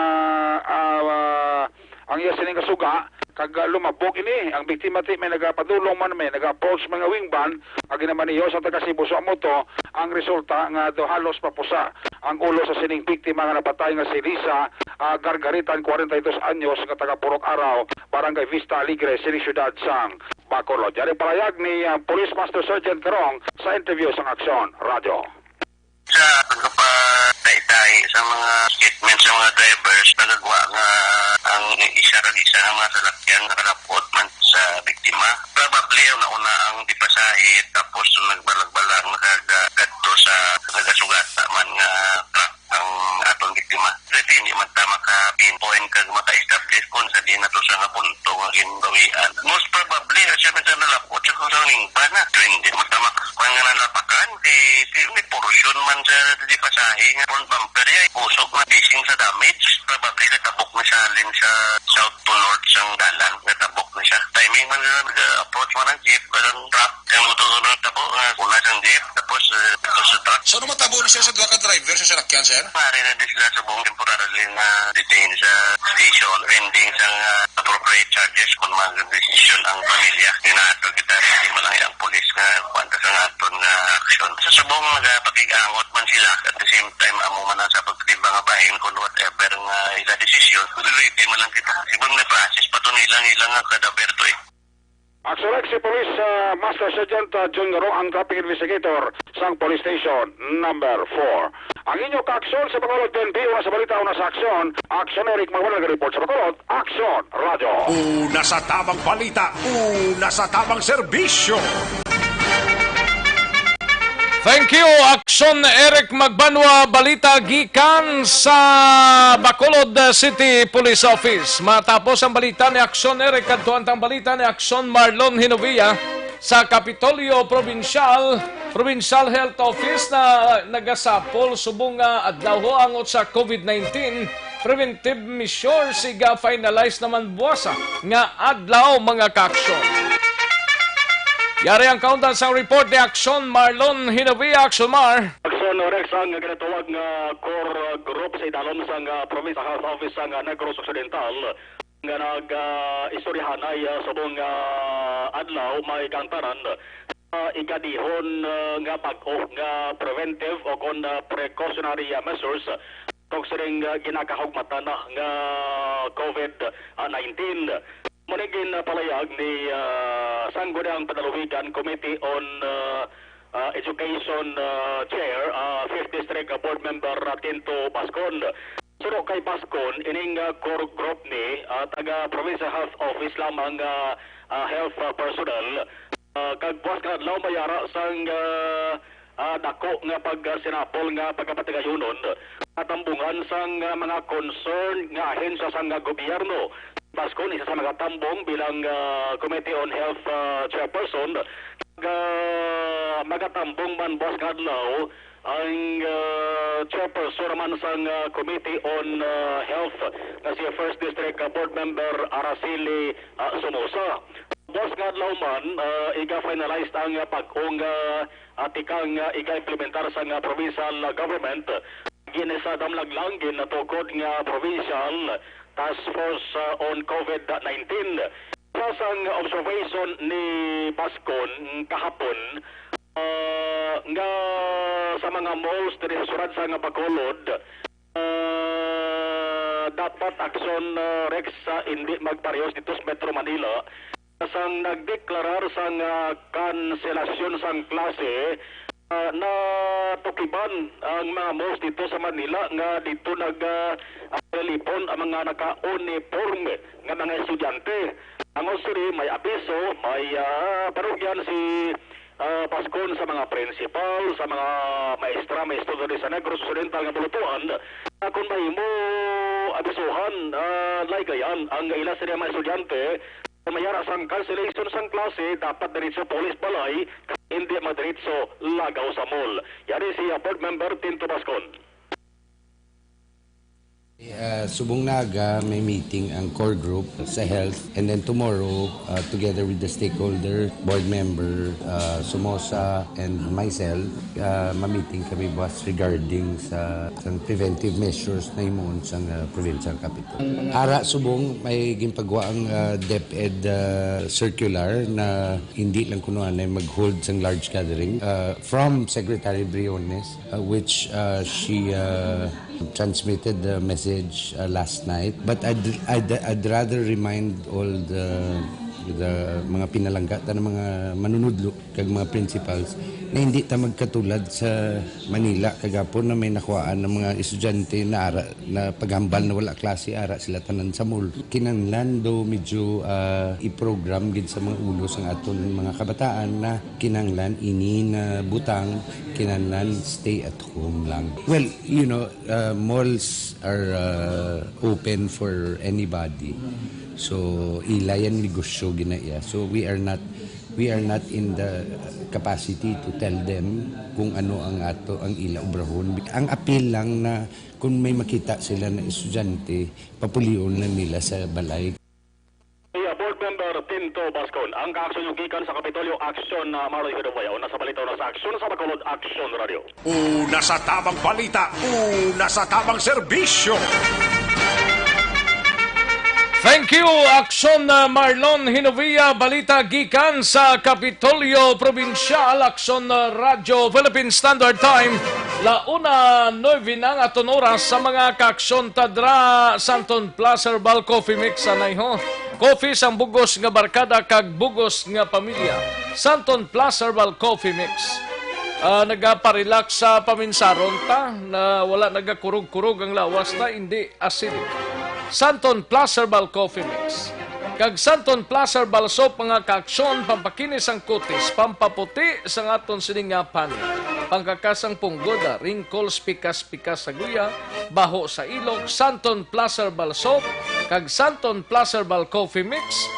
ang iya sini nga suga kag lumabog ini ang biktima ti may nagapadulong man may nag-approach mga wingban ag naman niyo sa taga Cebu sa moto ang resulta nga do halos mapusa ang ulo sa sining biktima nga napatay nga si Lisa Gargaritan 42 anyos nga taga Purok Araw, Barangay Vista Alegre, City Ciudad sang Bacolod. Yan ang parayag ni Police Master Sergeant Karong sa interview sa Aksyon Radio. Sa pagpapatay sa mga statements sa mga drivers, nagagawa nga ang isa ng mga salakyan nakalapot man sa biktima. Probably ang nauna ang dipasahit tapos nagbalag-balag nagagadto sa nagasugata man nga truck ang atong biktima. Kasi hindi man ta maka-pinpoint kag maka-establish kung sa di na to sa nga punto nga ginbawian. Most probably, siya man sa nalapot sa kung sa bana. Hindi man ta makakuha nga nalapakan may portion man sa dipasahe nga front bumper ay pusok na bising sa damage. Probably natabok na siya alin sa south to north sang dalan. Natabok na siya. Timing man nag-approach man ang jeep parang truck. Yung motor na tabo una sang jeep tapos sa truck. So namatabo na siya sa dua ka driver sa salakyan, sir? Pare na sila sa buong temporarily na detain sa station pending sa appropriate charges kung mag-decision ang pamilya. Ginato kita hindi man lang ang polis nga kwanta sa aton nga aksyon. Sa subong nagpakigangot man sila at the same time amo man sa pagtiba nga bahin kung whatever nga ila decision. Ready man lang kita. Ibang na process pa to nilang nga kadaber to eh. Aksyon Rex, si Police Master Sergeant John Garong ang traffic investigator sa police station number 4. Ang inyo ka-aksyon sa Bacolod PNP, una sa balita, una sa aksyon. Aksyon Eric Magwala nag-report sa Bacolod. Aksyon Radio. Una sa tamang balita, una sa tamang serbisyo. Thank you, Aksyon Eric Magbanwa, balita gikan sa Bacolod City Police Office. Matapos ang balita ni Aksyon Eric, kadtuan ang balita ni Aksyon Marlon Hinovia sa Kapitolyo Provincial Health Office na nagasapol subong adlaw angot sa COVID-19. Preventive measures siga finalize naman buwasa nga adlaw mga ka-aksyon. Yari ang countdown sa report ni Aksyon Marlon Hinovia. Aksyon Mar. Aksyon Rex ang ginatawag nga core group sa idalom sa Provincial Health Office sa Negros Occidental nga nag-istoryahan ay subong adlaw may kantaran ikadihon nga pag-o nga preventive o kon precautionary measures kung siring ginakahugmatan nga COVID-19. Manigin palayag ni Sangguniang Padaluhigan Committee on Education Chair, 5th District Board Member Tinto Pascon. Suro kay Pascon, ining core group ni taga Provincial Health Office lamang health personnel. Kagbuas ka adlaw mayara sang dako nga pagsinapol nga pagkapatigayonon atambungan sang mga concern nga ahensya sang gobyerno. Pascon, isa sa mga tambong bilang Committee on Health Chairperson, magatambong man boss kadlaw ang chairperson naman sa Committee on Health na si First District Board Member Araceli Somoza. Boss kadlaw man, iga-finalized ang pag-ong atikang iga-implementar sa provincial government. Ginisadam laglanggin na tukod nga provincial Task Force on COVID-19. Sa observation ni Pascon kahapon nga sa mga malls diri sa surad sa Bacolod dapat Aksyon Rex hindi magparehos dito sa Metro Manila sang nagdeklarar sang kanselasyon sang klase na tukiban ang mga malls dito sa Manila nga dito nag-lipon ang mga naka-uniform nga mga estudyante. Ang osiri may abiso, may parugyan si Pascon sa mga principal, sa mga maestra, maestro sa Negros Occidental nga bulutuan, kung mahimo abisuhan, laygayan ang ila sa mga estudyante, mayara sang cancellation sang klase, dapat diretso police balay, hindi madiretso lagaw sa mall. Yari si Board Member Tinto Pascon. Subong Naga may meeting ang core group sa health, and then tomorrow together with the stakeholder, board member Somoza and myself, ma-meeting kami boss regarding sa preventive measures na imuon sa provincial capital. Ara subong may gimpagwa ang DepEd circular na hindi lang kunuan ay mag-hold sang large gathering from Secretary Briones, which she transmitted the message last night, but I'd rather remind all the mga pinalangga na mga manunudlo kag mga principals na hindi ta magkatulad sa Manila kagapon na may nakuhaan ng mga estudyante na ara na paghambal na wala klase ara sila tanan sa mall. Kinanglan do medyo i-program gid sa mga ulo sang aton mga kabataan na kinanglan ini na butang, kinanglan stay at home lang. Well, you know, malls are open for anybody. So ilayan negosyo ginaya. So we are not in the capacity to tell them kung ano ang ila obrahon. Ang appeal lang na kung may makita sila na estudyante, papulion na nila sa balay. Board Member Tinto Pascon, ang kaaksyon yung gikan sa Kapitolyo, Aksyon na Maroy Hidoboy. Una sa balita, una sa aksyon sa Bacolod, Aksyon Radio. Una sa tamang balita, una sa tamang serbisyo. Thank you, Aksyon Marlon Hinovia, balita gikan sa Kapitolyo Provincial, Aksyon Radio, Philippine Standard Time. Launa 9 nang aton oras sa mga kaaksyon tadra Santon Plus Herbal Coffee Mix anay ho. Coffee sang bugos nga barkada kag bugos nga pamilya. Santon Plus Herbal Coffee Mix. Nagaparelax sa paminsaron ta na wala nagakurog-kurog ang lawas na hindi acidic. Santon Plus Herbal Coffee Mix. Kag Santon Plus Herbal Soap mga kaaksyon, pampakinis ang kutis, pampaputi sa aton sining nga panit. pangkakasang punggod, wrinkles, pikas-pikas sa guya, baho sa ilog, Santon Plus Herbal Soap, kag Santon Plus Herbal Coffee Mix,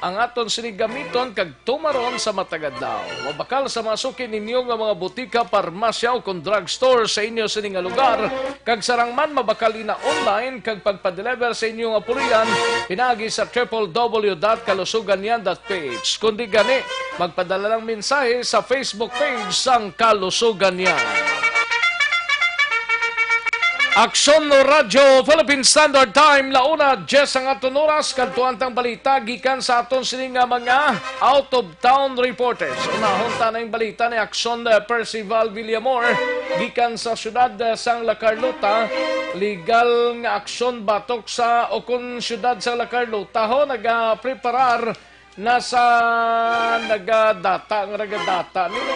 ang aton sinigamiton kag tumaron sa matagad daw. Mabakal sa masukin ninyo nga mga butika, parmasya o kung drugstore sa inyo sa nga lugar, kag sarangman mabakal ina online kag pagpa-deliver sa inyo nga pulian, pinagi sa www.kalusuganyan.ph. Kundi gani, magpadala lang mensahe sa Facebook page sang Kalusugan Yan. Aksyon no Radio Philippine Standard Time launa 10 ang aton oras kadtuan tang balita gikan sa aton sini nga mga out of town reporters. Unahon ta na yung balita ni Aksyon Percival Villamor gikan sa syudad sang La Carlota. Legal nga aksyon batok sa okon syudad sa La Carlota ho nagapreparar nasa nagadata ni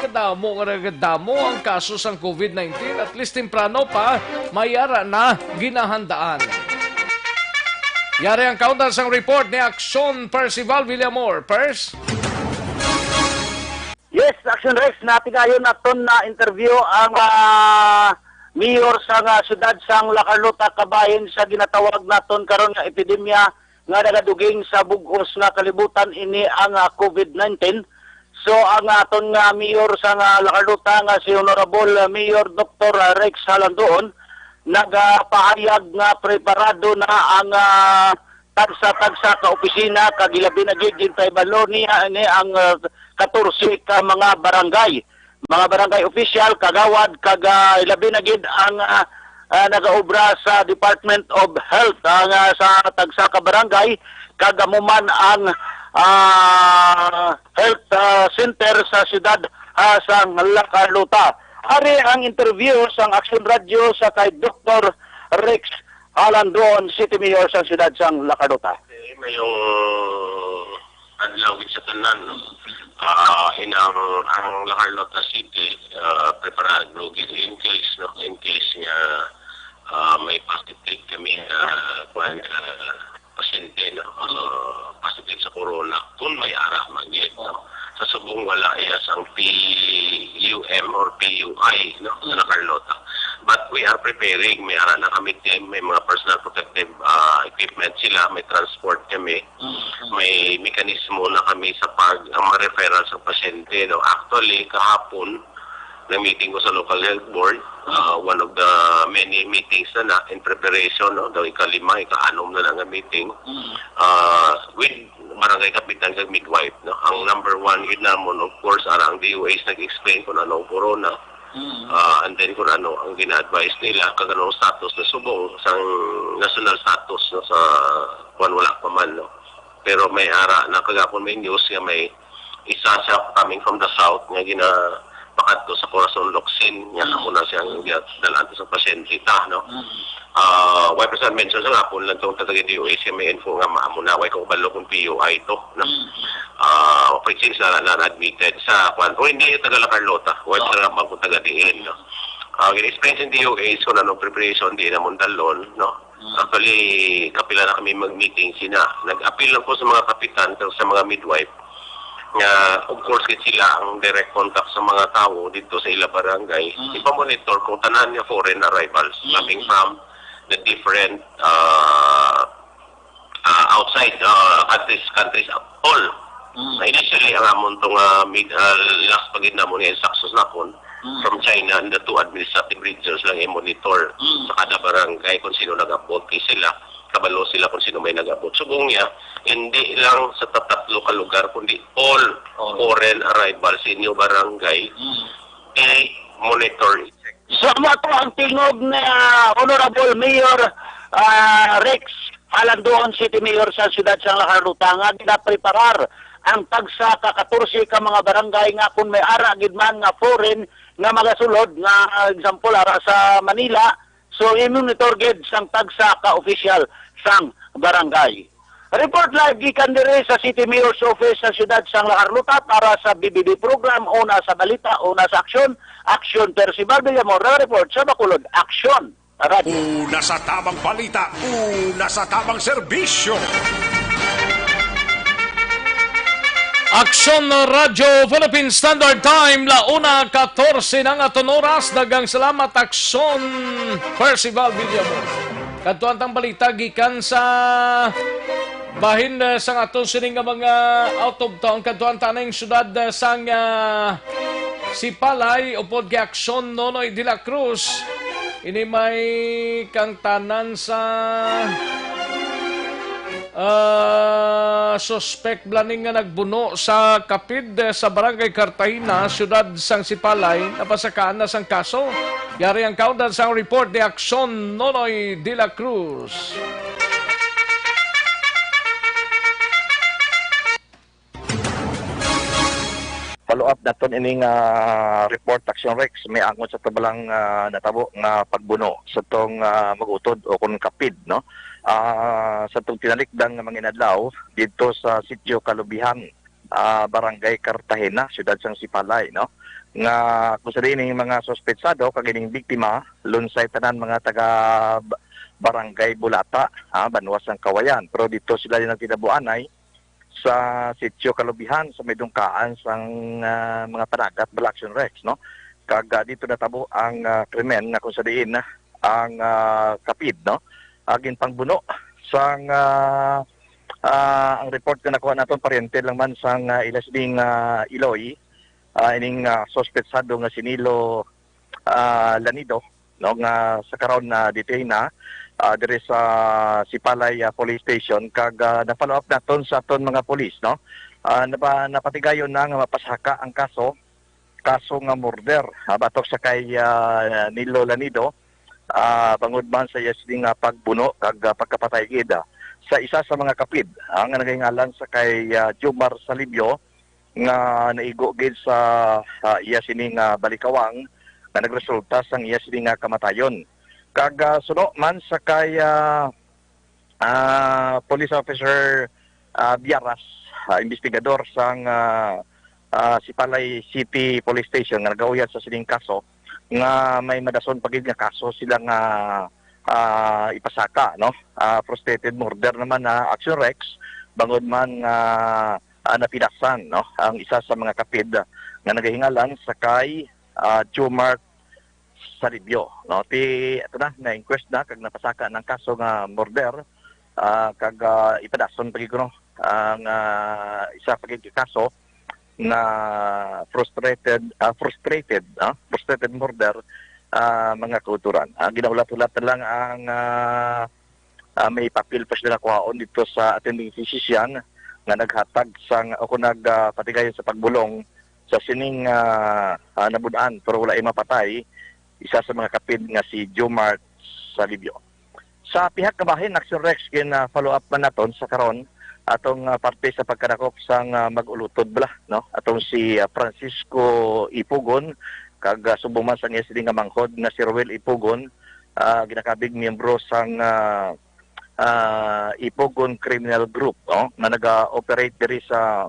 nagadamo ang kaso sang COVID-19 at least temprano pa mayara na ginahandaan. Yari ang kauntan sang report ni Aksyon Percival Villamor. Pers? Yes, Aksyon Rex, natigayon naton na interview ang mayor sang syudad sang La Carlota kabahin sa ginatawag naton karon nga epidemya nga nagaduging sa bugos nga kalibutan ini ang COVID-19. So ang aton nga mayor sa La Carlota nga si Honorable Mayor Dr. Rex Halandoon nagapahayag nga preparado na ang tagsa-tagsa ka opisina kag ilabi na gyud intay balo niya ini ang 14 ka mga barangay official kagawad kag ilabi na gyud ang nagaobra sa Department of Health sa tagsa ka barangay kagamuman ang health center sa siyudad sa La Carlota. Ari ang interview sa Aksyon Radio sa kay Dr. Rex Halandon, City Mayor sa siyudad sa La Carlota. Mayong adlaw sa tanan, ang La Carlota City preparado in case nga may positive kami pasyente positive sa corona kung may ara magyet sa subong wala ang PUM or PUI sa La Carlota, but we are preparing. May ara na kami team, may mga personal protective equipment sila, may transport kami, may mekanismo na kami sa mga referral sa pasyente. Actually kahapon na-meeting ko sa local health board, one of the many meetings na in preparation, daw ikalima, ika-anom na lang ang meeting, with barangay kapitan kag midwife. Ang number one yun namon, of course, ang DOAs nag-explain kung ano ang corona, and then kung ano ang gina-advise nila, kag anong status na subong, sang national status sa kung wala pa man. Pero may ara na kagapon may news nga may isa siya coming from the south nga pakadto sa Corazon Locsin, niya muna siyang dalaan sa pasyente why person mention sa hapon lang itong tatagin DOA siya may info nga maamuna why kung balo kung PUI ito since na admitted sa kwan o hindi taga La Carlota why sa ramang kung taga diin experience in DOA kung anong preparation di na Mondalon actually kapila na kami mag-meeting nag-appeal lang po sa mga kapitan sa mga midwife nga of course sila ang direct contact sa mga tao dito sa ila barangay, ipamonitor kung tanan niya foreign arrivals coming from the different outside countries all. Initially ang amon tong last pagid namon nga saksos napon from China and the two administrative regions lang i-monitor sa kada barangay kung sino nag-abot sila, kabalo sila kung sino may nag-abot. Subong niya, hindi lang sa tatlo ka lugar, kundi all foreign arrivals in yung barangay, i-monitor. So mato ang tingog na Honorable Mayor Rex Halandoon, City Mayor sa siyudad sa La Carlota, nga ginapreparar ang tagsa ka 14 ka mga barangay nga kung may ara gidman nga foreign nga magasulod nga example ara sa Manila, so i-monitor gid sang tagsa ka official sang barangay. Report live gikan dire sa City Mayor's Office sa siyudad sang La Carlota para sa BBB program una sa balita, una sa aksyon. Aksyon Percival Villamor, report sa Bacolod, Aksyon Radio. Una sa tamang balita, una sa tamang serbisyo. Aksyon Radyo Philippine Standard Time, 1:14 ng aton oras. Dagang salamat Aksyon Percival Villamo. Kadtuan tang balita gikan sa bahin sang aton sining nga mga out of town kadtuan tanang syudad sang Sipalay upod kay Aksyon Nonoy de la Cruz. Ini may kang tanan sa suspect blaning nga nagbuno sa kapid sa Barangay Cartagena, siyudad sang Sipalay, napasakaan na sang kaso. Yari ang kaudan sang report de Aksyon Nonoy de la Cruz. Follow up naton ining report Aksyon Rex may angon sa tabalang natabo nga pagbuno sa tong magutod o kun kapid no. Sa tong tinalikdan nga mga inadlaw dito sa sitio Kalubihan, Barangay Cartagena, siyudad sang Sipalay no. Nga kung sa dining mga suspetsado kag ining biktima lunsay tanan mga taga Barangay Balita, Banwas ng Kawayan, pero dito sila din nagtinabuanay sa sitio Kalubihan sa medungkaan sang mga panagat Aksyon Rex no. Kag dito natabo ang krimen na kung sa diin ang kapid no agin pangbuno sang ang report na nakuha naton paryente lang man sang ilasding Iloy ining suspetsado nga sinilo Lanido no nga sa karon na detain na dire sa Sipalay Police Station kag na-follow up naton sa aton mga pulis no. Napatigayon na nga mapasaka ang kaso nga murder batok sa kay Nilo Lanido bangod man sa yasding pagbuno kag pagkapatay gid sa isa sa mga kapid ang nagahingalan sa kay Jomar Salibio nga naigo gid sa iya sining balikawang nga nagresulta sang iya sining kamatayon. Kag suno man sa kay police officer Biaras, investigador sang Sipalay City Police Station nga nagauyad sa sining kaso nga may madason pagid nga kaso sila nga ipasaka no. Frustrated murder naman na Aksyon Rex bangod man napidasan no ang isa sa mga kapid nga nagahingalan sa kay Jomar Salibio no. Ito na inquest na kag napasaka ng kaso nga murder kag ipadason pagid no ang isa pagid kaso na frustrated murder mga kauturan. Ginaulat-ulat na lang ang may papel pa sila kuhaon dito sa attending physician nga naghatag sang ako nagpatigayon sa pagbulong sa sining nabudaan pero wala ay mapatay isa sa mga kapid nga si Jomar Salibio. Sa pihak kabahin Aksyon Rex follow up man naton sa karon atong parte sa pagkadakop sang mag-ulutod bala no atong si Francisco Ipugon kag subong man sang nga manghod nga si Roel Ipugon ginakabig miyembro sang Ipugon Criminal Group no na naga-operate diri sa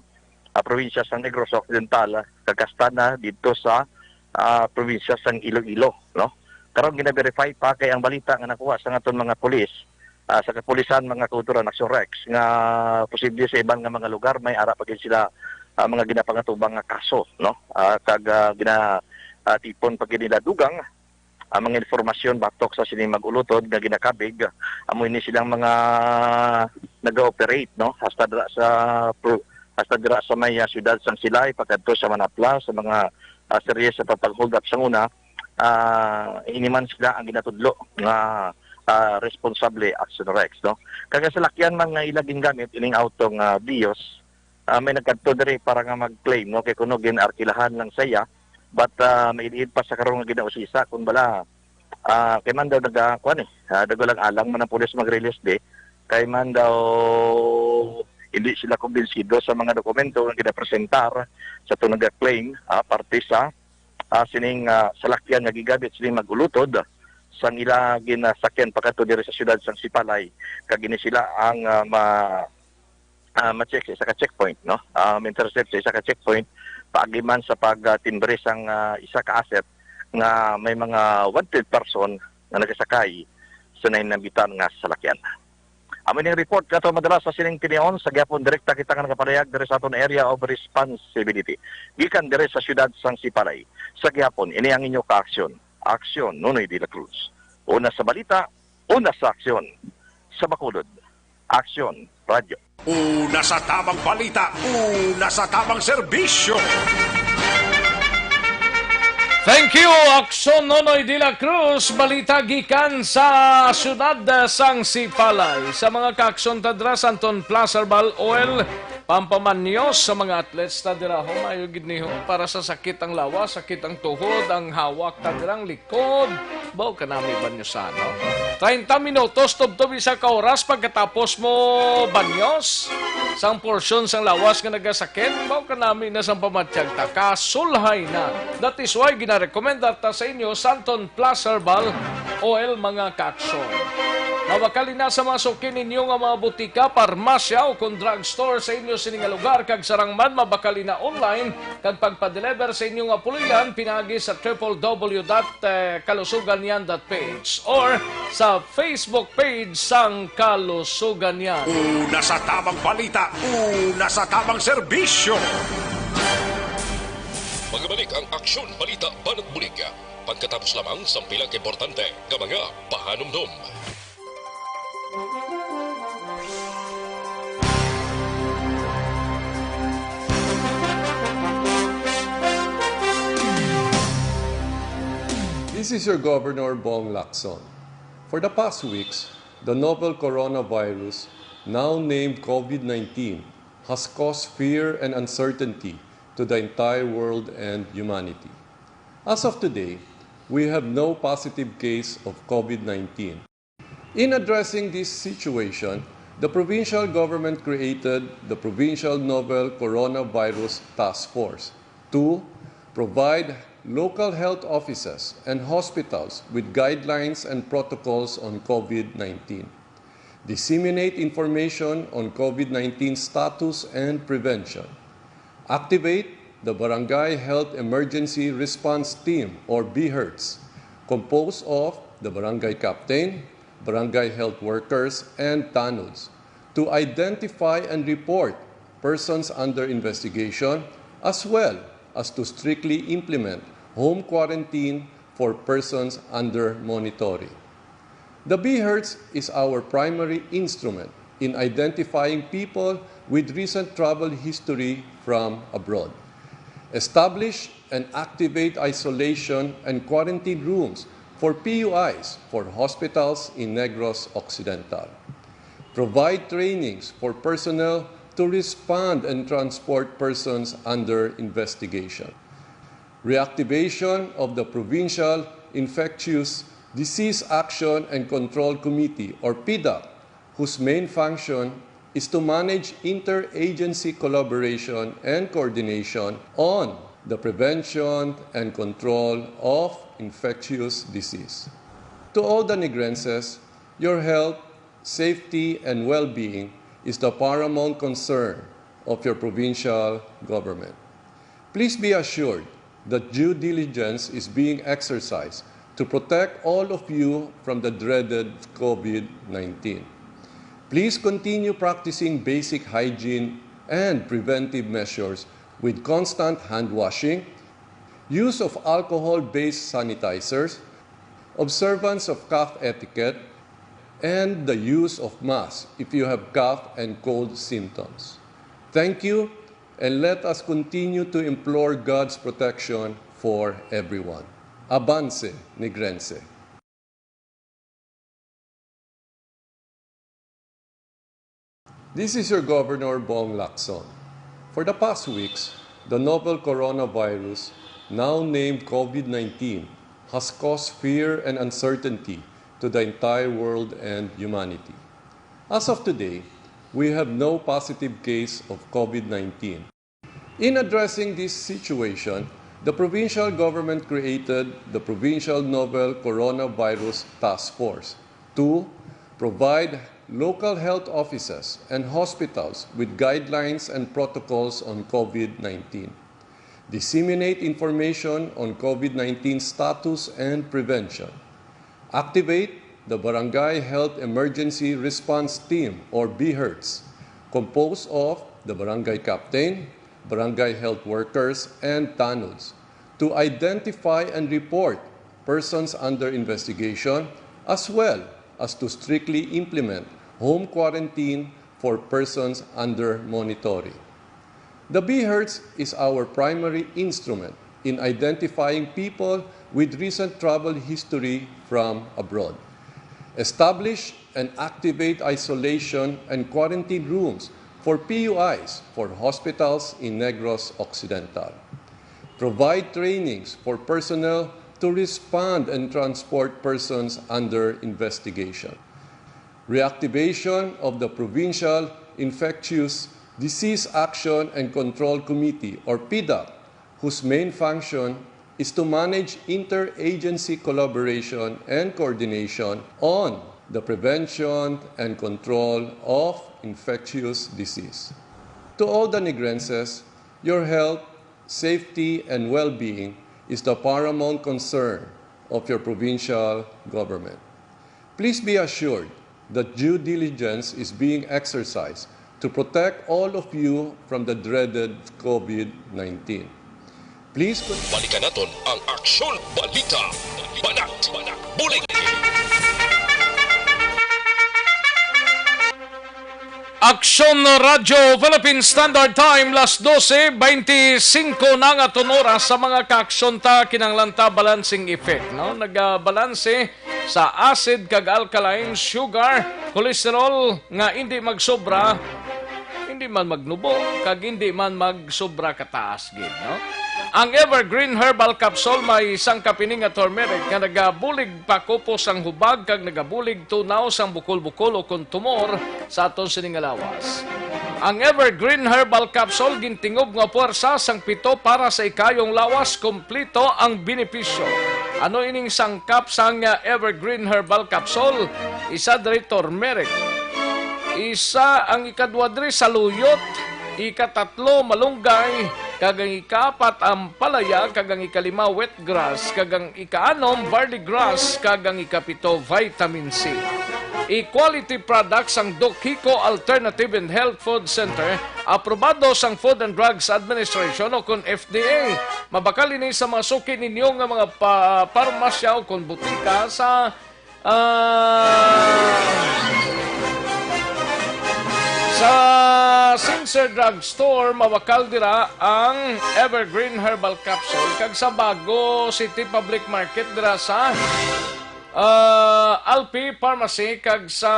probinsya sang Negros Occidental kagastana dito sa probinsya sang Iloilo no. Karon gina-verify pa kay ang balita nga nakuha sa aton mga pulis sa kapulisan mga kauturan Aksyon Rex nga posible sa ibang nga mga lugar may ara pagin sila mga ginapangatubang nga kaso no kag tipon pagin nila dugang mga informasyon batok sa sining mag-ulutod nga ginakabig amoy ni silang mga naga-operate no hasta dira sa may siyudad sang Silay pagkadto sa Manapla sa mga serye sa paghold up sang una iniman sila ang ginatudlo nga responsable Aksyon Rex no. Kaya sa lakyan man nga ilaging gamit ining auto nga Bios may nagkadto diri para nga mag-claim no kay kuno ginarkilahan lang saya but mailiid pa sa karon nga ginausisa kun bala kay man daw nagakuan dagulang alang man ang pulis mag-release de kay man daw hindi sila kumbinsido sa mga dokumento nga ginapresentar sa tunang claim parte sa sining salakyan nga gigabit sining mag-ulutod sang ila ginasakyan pagkadto diri sa siyudad sang Sipalay kag gini sila ang ma-check sa isa ka checkpoint no intercept sa isa ka checkpoint paagiman sa pagtimbre sang isa ka asset nga may mga wanted person na nagasakay sa nainambitan nga salakyan. Amin yung report kato madalas sa sining tinion sa gyapon direkta kita nga nakaparehag dire sa aton area of responsibility. Gikan dire sa siyudad sang Sipalay. Sa gyapon ini ang inyo ka-aksyon. Aksyon Nonoy de la Cruz. Una sa balita, una sa aksyon. Sa Bacolod, Aksyon Radio. Una sa tamang balita, una sa tamang serbisyo. Thank you, Aksyon Nonoy de la Cruz. Balita gikan sa syudad sang Sipalay. Sa mga kaaksyon tadra, Anton Plazarbal Oil, pampamanyos sa mga athletes tadra ho, mayugid niho para sa sakit ang lawa, sakit ang tuhod, ang hawak tadrang likod. Baw ka namin banyosano. 30 minutos, tubtob isa ka oras pagkatapos mo banyos. Sang porsyon sang lawas nga nagasakit, baw ka namin na sang pamatsyag ta, kasulhay na. That is why ginarekomenda ta sa inyo, Anton Plazarbal Oil mga kaaksyon. Mawakali na sa mga sukin ninyo nga mga butika, parmasya o kung drugstore sa inyo sining lugar kag sarangman mabakali na online kag pagpa-deliver sa inyo nga pulilan pinagi sa www.kalusuganyan.ph or sa Facebook page sang Kalusuganyan. Una sa tamang balita, una sa tamang serbisyo. Magbalik ang Aksyon Balita Banat Bulig. Pagkatapos lamang sa pilang importante ng mga pahanumdum. This is your Governor Bong Lacson. For the past weeks, the novel coronavirus, now named COVID-19, has caused fear and uncertainty to the entire world and humanity. As of today, we have no positive case of COVID-19. In addressing this situation, the provincial government created the Provincial Novel Coronavirus Task Force to provide local health offices and hospitals with guidelines and protocols on COVID-19, disseminate information on COVID-19 status and prevention, activate the Barangay Health Emergency Response Team or BHERTS, composed of the Barangay Captain, Barangay Health Workers, and TANUDs, to identify and report persons under investigation, as well as to strictly implement home quarantine for persons under monitoring. The BHERTS is our primary instrument in identifying people with recent travel history from abroad. Establish and activate isolation and quarantine rooms for PUIs for hospitals in Negros Occidental. Provide trainings for personnel to respond and transport persons under investigation. Reactivation of the Provincial Infectious Disease Action and Control Committee, or PIDAC, whose main function is to manage interagency collaboration and coordination on the prevention and control of infectious disease. To all the Negrenses, your health, safety, and well-being is the paramount concern of your provincial government. Please be assured that due diligence is being exercised to protect all of you from the dreaded COVID-19. Please continue practicing basic hygiene and preventive measures with constant hand washing, use of alcohol-based sanitizers, observance of cough etiquette, and the use of masks if you have cough and cold symptoms. Thank you, and let us continue to implore God's protection for everyone. Avance, Negrense. This is your Governor Bong Lacson. For the past weeks, the novel coronavirus, now named COVID-19, has caused fear and uncertainty to the entire world and humanity. As of today, we have no positive case of COVID-19. In addressing this situation, the provincial government created the Provincial Novel Coronavirus Task Force to provide local health offices and hospitals with guidelines and protocols on COVID-19, disseminate information on COVID-19 status and prevention, activate the Barangay Health Emergency Response Team, or BHERTS, composed of the barangay captain, barangay health workers, and TANUDs, to identify and report persons under investigation, as well as to strictly implement home quarantine for persons under monitoring. The BHERTS is our primary instrument in identifying people with recent travel history from abroad. Establish and activate isolation and quarantine rooms for PUIs for hospitals in Negros Occidental. Provide trainings for personnel to respond and transport persons under investigation. Reactivation of the Provincial Infectious Disease Action and Control Committee, or PIDAC, whose main function is to manage interagency collaboration and coordination on the prevention and control of infectious disease. To all the Negrenses, your health, safety, and well-being is the paramount concern of your provincial government. Please be assured that due diligence is being exercised to protect all of you from the dreaded COVID-19. Please Balikan natin ang Aksyon Balita. Banat, Bulig. Aksyon Radio Philippine Standard Time, las 12:25 na nga oras sa mga kaaksyon ta kinanglanta balancing effect, no? Nagabalanse sa acid kag alkaline, sugar, cholesterol nga hindi magsobra, hindi man magnubo kag hindi man magsobra kataas gid, no? Ang Evergreen Herbal Capsule may isang kapining nga turmeric nga nagabulig pakupos ang hubag kag nagabulig tunaw sang bukol-bukol o kung tumor sa aton sining lawas. Ang Evergreen Herbal Capsule gintingob nga puwersa sang pito para sa ikayong lawas, kompleto ang benepisyo. Ano ining sangkap sang Evergreen Herbal Capsule? Isa diri turmeric, isa ang ikadwa diri saluyot, ikatatlo malunggay, kagang ikaapat ang palaya, kagang ikalima wet grass, kagang ikaanom barley grass, kagang ikapito vitamin C. Equality products ang Doc Kiko Alternative and Health Food Center, aprobado sang Food and Drugs Administration o kun FDA. Mabakal ini sa mga suki ninyo nga mga parmasya o kun butika sa Sincere Drug Store, mawakal dira ang Evergreen Herbal Capsule. Kag sa Bago City Public Market dira sa Alpi Pharmacy, kag sa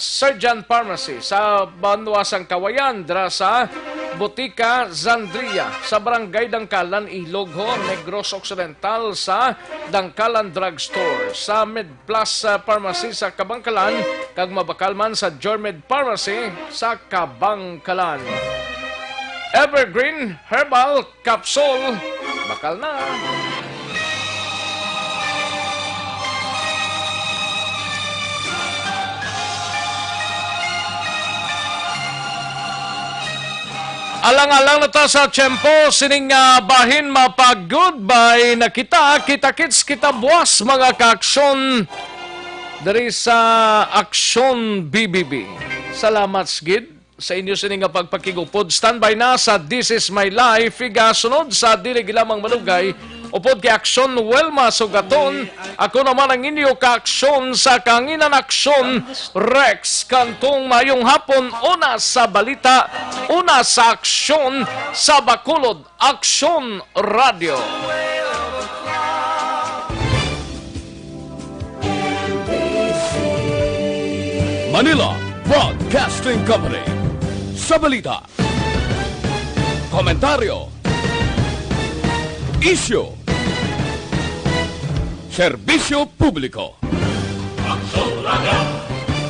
Surgeon Pharmacy sa Banwasang Kawayan dira sa Botika Zandria, sa Barangay Dangkalan, Ilog ho, Negros Occidental sa Dangkalan Drug Store, sa MedPlus Pharmacy sa Kabangkalan, kag mabakal man sa Jormed Pharmacy sa Kabangkalan. Evergreen Herbal Capsule, bakal na. Alang-alang na ta sa tiyempo, sining bahin mapag-goodbye na kita-kits kita buwas mga kaaksyon dari sa Aksyon BBB. Salamat gid sa inyo sining pagpakigupod. Standby na sa This Is My Life, igasunod sa dili gilamang malugay, upod kay Aksyon Welma Sugaton. Ako naman ang inyo kaaksyon sa Kanginan Aksyon, Rex Cantong. Mayong hapon, una sa balita, una sa aksyon, sa Bacolod, Aksyon Radio. Manila Broadcasting Company. Sa balita, komentaryo, issue, serbisyo publiko. Aksyon Radio.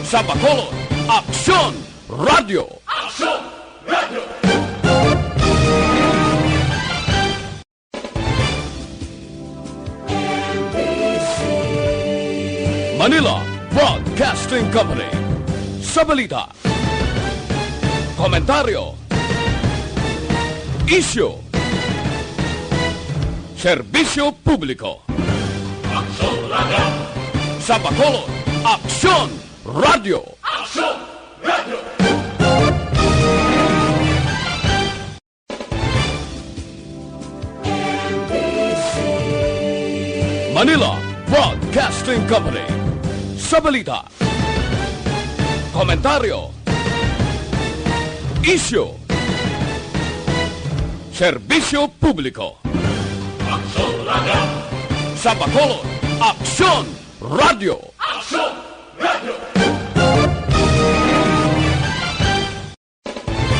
Sa Bacolod, Aksyon Radio. Aksyon Radio. Manila Broadcasting Company. Sa balita, komentaryo, issue, serbisyo publiko. Aksyon Radio. Sa Bacolod, Aksyon Radio. Manila Broadcasting Company. Sa balita, komentaryo, isyu, serbisyo publiko. Aksyon Radio. Sa Bacolod, Aksyon Radio. Aksyon Radio.